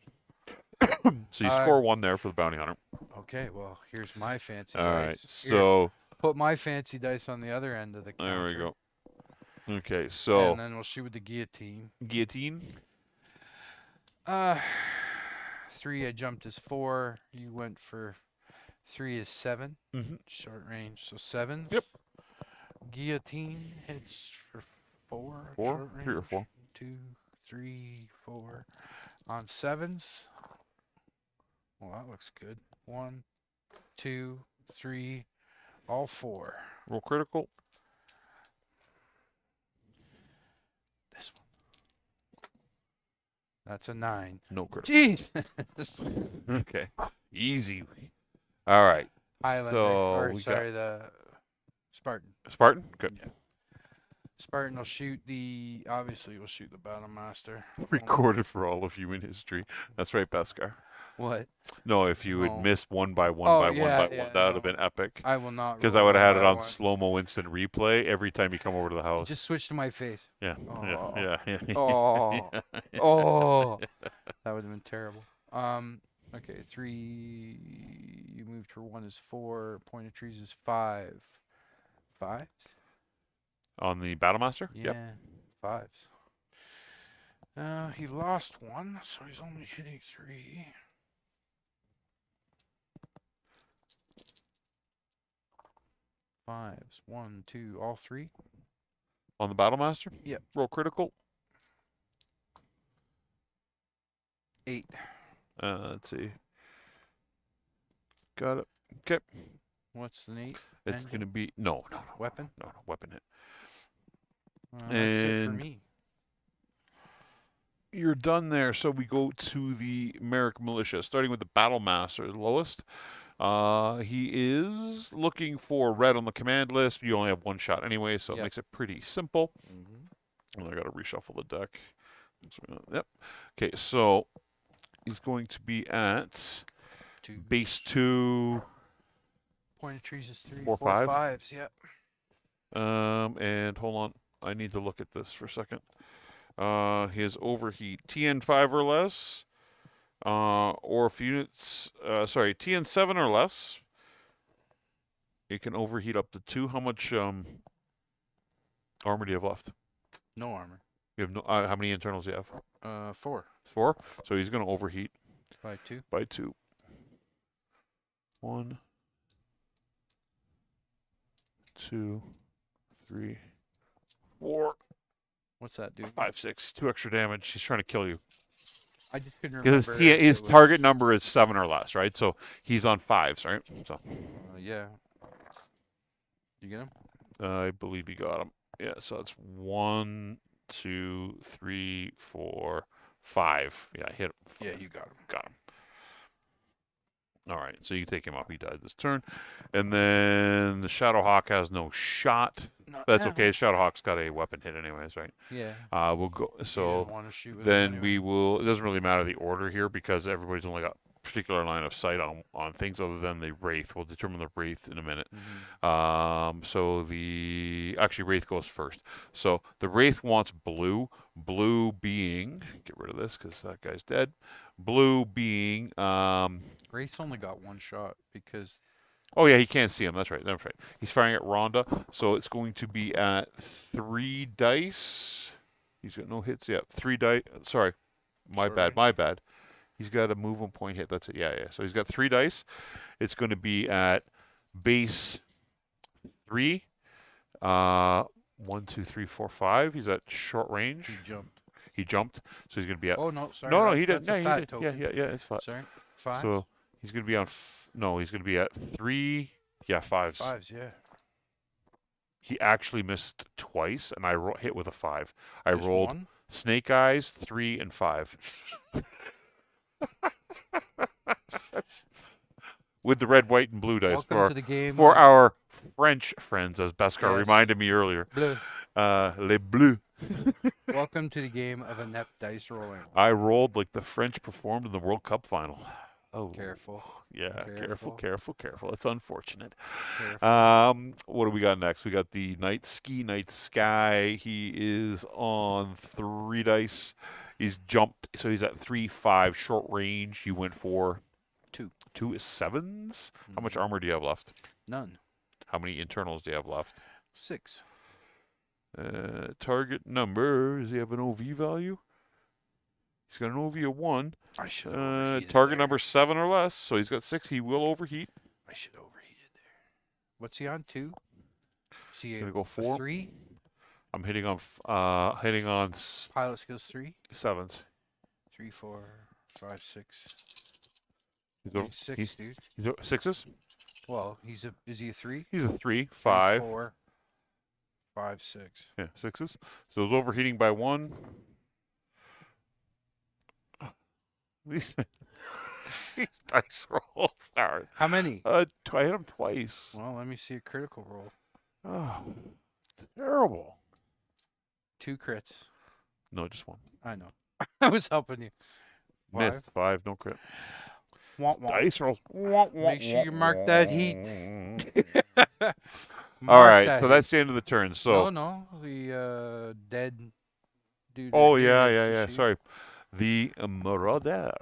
So you score 1 there for the bounty hunter. Okay, well here's my fancy All dice. right. Here, So put my fancy dice on the other end of the counter. there we go. Okay. So And then we'll shoot with the guillotine. guillotine. 3. I jumped is 4. You went for 3 is 7. Mm-hmm. Short range, so 7s. Yep. Guillotine hits for 4. 4, short 3 or range. 4. 2, 3, 4. On 7s. Well, that looks good. 1, 2, 3, all 4. Roll critical. This one. That's a 9. No critical. Jeez. Okay. Easy. All right. Highlander. So or we sorry, the Spartan. got Spartan. Good. Yeah. Spartan will shoot the. Obviously, we'll shoot the Battle Master. Recorded for all of you in history. That's right, Beskar. What? No, if you had Oh. missed one by one Oh, by one yeah, by one, yeah, that would have no. been epic. I will not. Because I roll would have had it that on one. slow-mo instant replay every time you come over to the house. Just switch to my face. Yeah, Oh. yeah. Oh. Oh. That would have been terrible. Okay, 3. You moved for 1 is 4. Point of trees is 5. 5s? On the Battlemaster? Yeah. Yep. 5s. He lost 1, so he's only hitting 3. Fives. 1, 2, all 3. On the Battlemaster? Yep. Roll critical. 8. Let's see. Got it. Okay. What's the 8? It's Engine? going to be... No. Weapon? No, weapon hit. That's it for And- me. You're done there, so we go to the Merrick Militia, starting with the Battlemaster, the lowest. He is looking for red on the command list. You only have 1 shot anyway, so it Yep. makes it pretty simple. Mm-hmm. And I got to reshuffle the deck. Yep. Okay, so he's going to be at 2. base 2. Point of trees is 3. 4, 4 5? 5s. Yep. And hold on, I need to look at this for a second. His overheat TN5 or less, or if units, TN7 or less. It can overheat up to 2. How much armor do you have left? No armor. You have no. How many internals do you have? 4 4. So he's going to overheat by 2. by 2. 1, 2, 3, 4, What's that do? 5, 6. 2 extra damage. He's trying to kill you. I just couldn't Because remember. if his it was- target number is 7 or less, right? So he's on 5s, right? So Yeah. You get him? I believe he got him. Yeah. So it's 1, 2, 3, 4, 5. Yeah, I hit him. Yeah, you got him. Got him. All right. So you can take him up. He died this turn, and then the Shadowhawk has no shot. Not That's now. okay. Shadowhawk's got a weapon hit, anyways, right? Yeah. We'll go. You So. didn't want to shoot with him Then anyway. we will. It doesn't really matter the order here because everybody's only got particular line of sight on things other than the wraith. We'll determine the wraith in a minute. Mhm. So the actually wraith goes first. So the wraith wants blue. Blue being, get rid of this because that guy's dead. Blue being Grace only got 1 shot because oh yeah, he can't see him. That's right. That's right. He's firing at Rhonda, so it's going to be at 3 dice. He's got no hits yet. 3 dice. Sorry, my Sorry. bad. My bad. He's got a move 1 point hit. That's it. Yeah. So he's got 3 dice. It's going to be at base 3. 1, 2, 3, 4, 5. He's at short range. He jumped. He jumped, so he's going to be at. Oh no, sorry. No, that- he didn't. that's a No, he fat did. token. Yeah. It's 5. Sorry. 5. So he's going to be on. No, he's going to be at 3. Yeah, 5s. 5s, yeah. He actually missed twice, and I hit with a 5. I Just rolled one? Snake Eyes, 3 and 5. With the red, white, and blue dice Welcome to the game. for our French friends, as Beskar Yes. reminded me earlier. Bleu. Les Bleus. Welcome to the game of inept dice rolling. I rolled like the French performed in the World Cup final. Oh, Careful. yeah, Careful. careful. It's unfortunate. Careful. What do we got next? We got the Night Sky. He is on 3 dice. He's jumped, so he's at 3, 5, short range. You went for 2. 2 is 7s. How much Mhm. armor do you have left? None. How many internals do you have left? 6. Target number. Does he have an OV value? He's got an OV of 1. I should have overheated Target there. number 7 or less, so he's got 6. He will overheat. I should have overheated there. What's he on? 2? See, Gonna go 4. 3. I'm hitting on Pilot skills 3. 7s. 3, 4, 5, 6. He's over, He's 6, he's, dude. he's 6s. Well, is he a 3? He's a 3, 3, 5. 4, 5, 6. Yeah, 6s. So he's overheating by 1. These dice rolls are. How many? I hit him twice. Well, let me see a critical roll. Oh, terrible. 2 crits. No, just 1. I know. I was helping you. Myth 5, no crit. Womp, womp. Dice rolls. Make sure you mark that heat. All Mark right, that so heat. that's the end of the turn. So, No, the dead dude. oh right here yeah, needs yeah, to yeah. shoot. Sorry, the Marauder.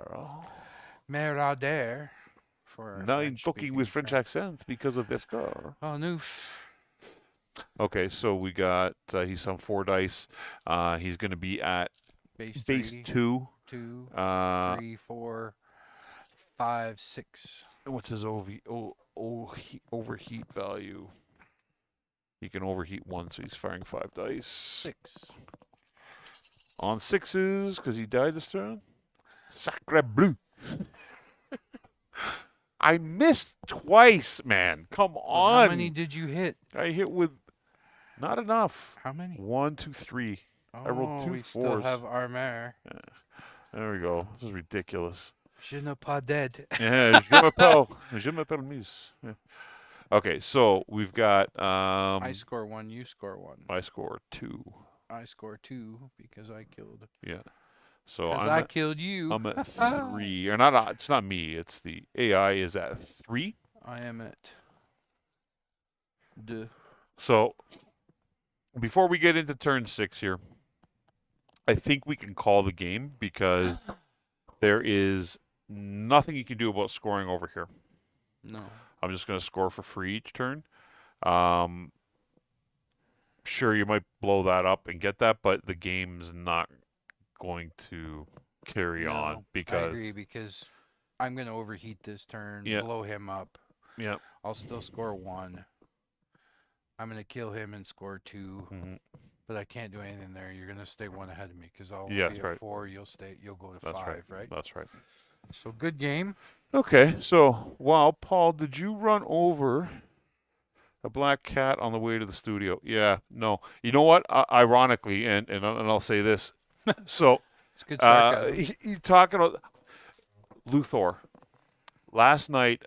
Marauder. For our Now in French-speaking booking with French friends. accents because of Beskar. Oh, noof. Okay, so we got he's on 4 dice. He's going to be at Base base 3, 2. 2, Uh, 3, 4, 5, 6. what's his overheat value? He can overheat 1, so he's firing 5 dice. 6. On 6s, because he died this turn. Sacre bleu. I missed twice, man. Come Well, on. how many did you hit? I hit with not enough. How many? 1, 2, 3. Oh, I rolled 2 we 4s. still have armor. There we go. This is ridiculous. Je ne pas dead. Yeah, je m'appelle Mus. Yeah. Okay, so we've got I score 1, you score 1. I score 2. I score 2 because I killed. Yeah. So Because I'm I at, killed you. I'm at 3. Or not it's not me, it's the AI is at 3. I am at 2. So before we get into turn 6 here, I think we can call the game because there is nothing you can do about scoring over here. No. I'm just going to score for free each turn. Sure, you might blow that up and get that, but the game's not going to carry on No, I because agree because I'm going to overheat this turn, Yeah. blow him up. yeah, I'll still score 1. I'm going to kill him and score 2, mhm, but I can't do anything there. You're going to stay 1 ahead of me because I'll Yeah, be that's at right. 4. You'll go to that's 5, right? That's right. So good game. Okay, so wow, Paul, did you run over a black cat on the way to the studio? Yeah, no. You know what? Ironically, and I'll say this. So It's good sarcasm. you talking about Luthor. Last night,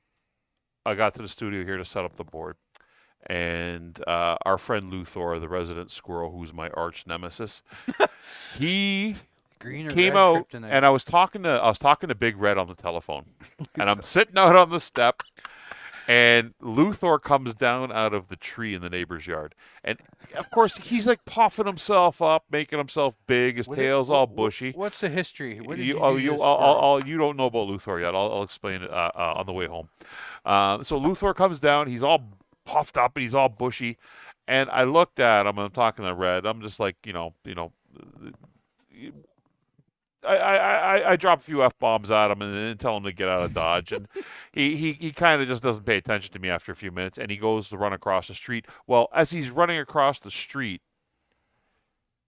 I got to the studio here to set up the board, and our friend Luthor, the resident squirrel, who's my arch nemesis, he Green or came red out, kryptonite? and I was talking to Big Red on the telephone, and I'm sitting out on the step, and Luthor comes down out of the tree in the neighbor's yard, and of course he's like puffing himself up, making himself big. His What did- tail's wh- all wh- bushy. What's the history? What did You, you, oh, do to you, this I'll, squirrel? you don't know about Luthor yet. I'll explain it on the way home. So Luthor comes down. He's all puffed up and he's all bushy. And I looked at him. I'm talking to Red. I'm just like, I drop a few F-bombs at him and then tell him to get out of Dodge. And he kind of just doesn't pay attention to me after a few minutes. And he goes to run across the street. Well, as he's running across the street,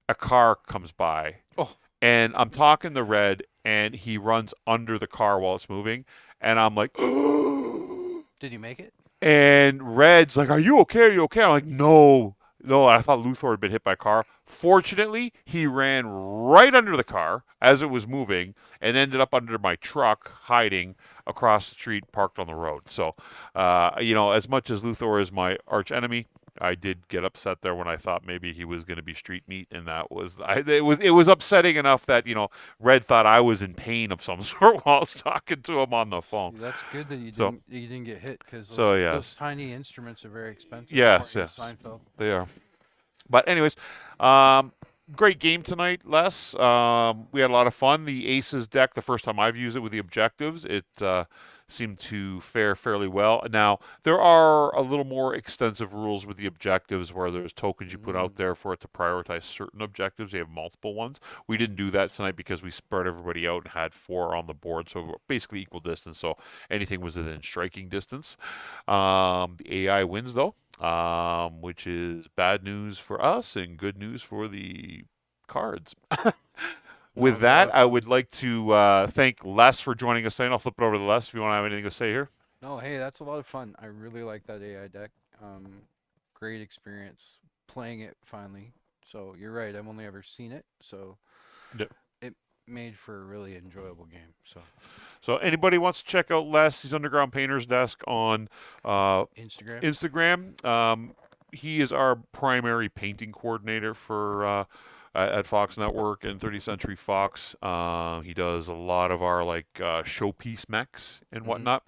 a car comes by, Oh. and I'm talking to Red, and he runs under the car while it's moving, and I'm like, Did you make it? and Red's like, "Are you okay? Are you okay?" I'm like, "No, no." I thought Luthor had been hit by a car. Fortunately, he ran right under the car as it was moving and ended up under my truck, hiding across the street, parked on the road. So, as much as Luthor is my arch enemy, I did get upset there when I thought maybe he was going to be street meat, and it was upsetting enough that Red thought I was in pain of some sort while I was talking to him on the phone. See, that's good that So- you didn't get hit because those, So, yes. those tiny instruments are very expensive. Yes, according yes. to Seinfeld. They are. But anyways, great game tonight, Les. We had a lot of fun. The ACES deck, the first time I've used it with the objectives, it seemed to fare fairly well. Now, there are a little more extensive rules with the objectives where there's tokens you put out there for it to prioritize certain objectives. You have multiple ones. We didn't do that tonight because we spread everybody out and had 4 on the board, so basically equal distance, so anything was within striking distance. The AI wins, though. Which is bad news for us and good news for the cards. With that, I would like to thank Les for joining us tonight. I'll flip it over to Les if you want to have anything to say here. No, hey, that's a lot of fun. I really like that AI deck. Great experience playing it finally. So you're right. I've only ever seen it, so Yep. it made for a really enjoyable game. So anybody wants to check out Les, he's Underground Painter's Desk on Instagram. Instagram. He is our primary painting coordinator for at Fox Network and 30th Century Fox. He does a lot of our showpiece mechs and whatnot.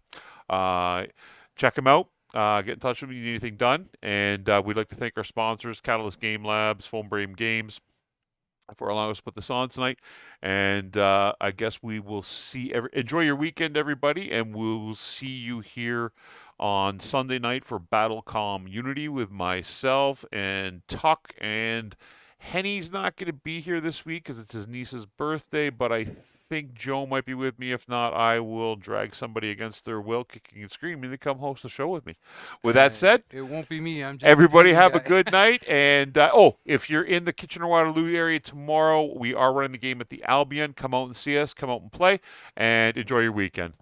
Check him out. Get in touch with me if you need anything done. And we'd like to thank our sponsors, Catalyst Game Labs, Foam Brame Games, for allowing us to put this on tonight. And I guess we will enjoy your weekend, everybody, and we'll see you here on Sunday night for Battlecom Unity with myself and Tuck. And Henny's not going to be here this week because it's his niece's birthday, but I think Joe might be with me. If not, I will drag somebody against their will, kicking and screaming, to come host the show with me. With that said, it won't be me. I'm just everybody busy have guy. a good night. And if you're in the Kitchener-Waterloo area tomorrow, we are running the game at the Albion. Come out and see us. Come out and play, and enjoy your weekend.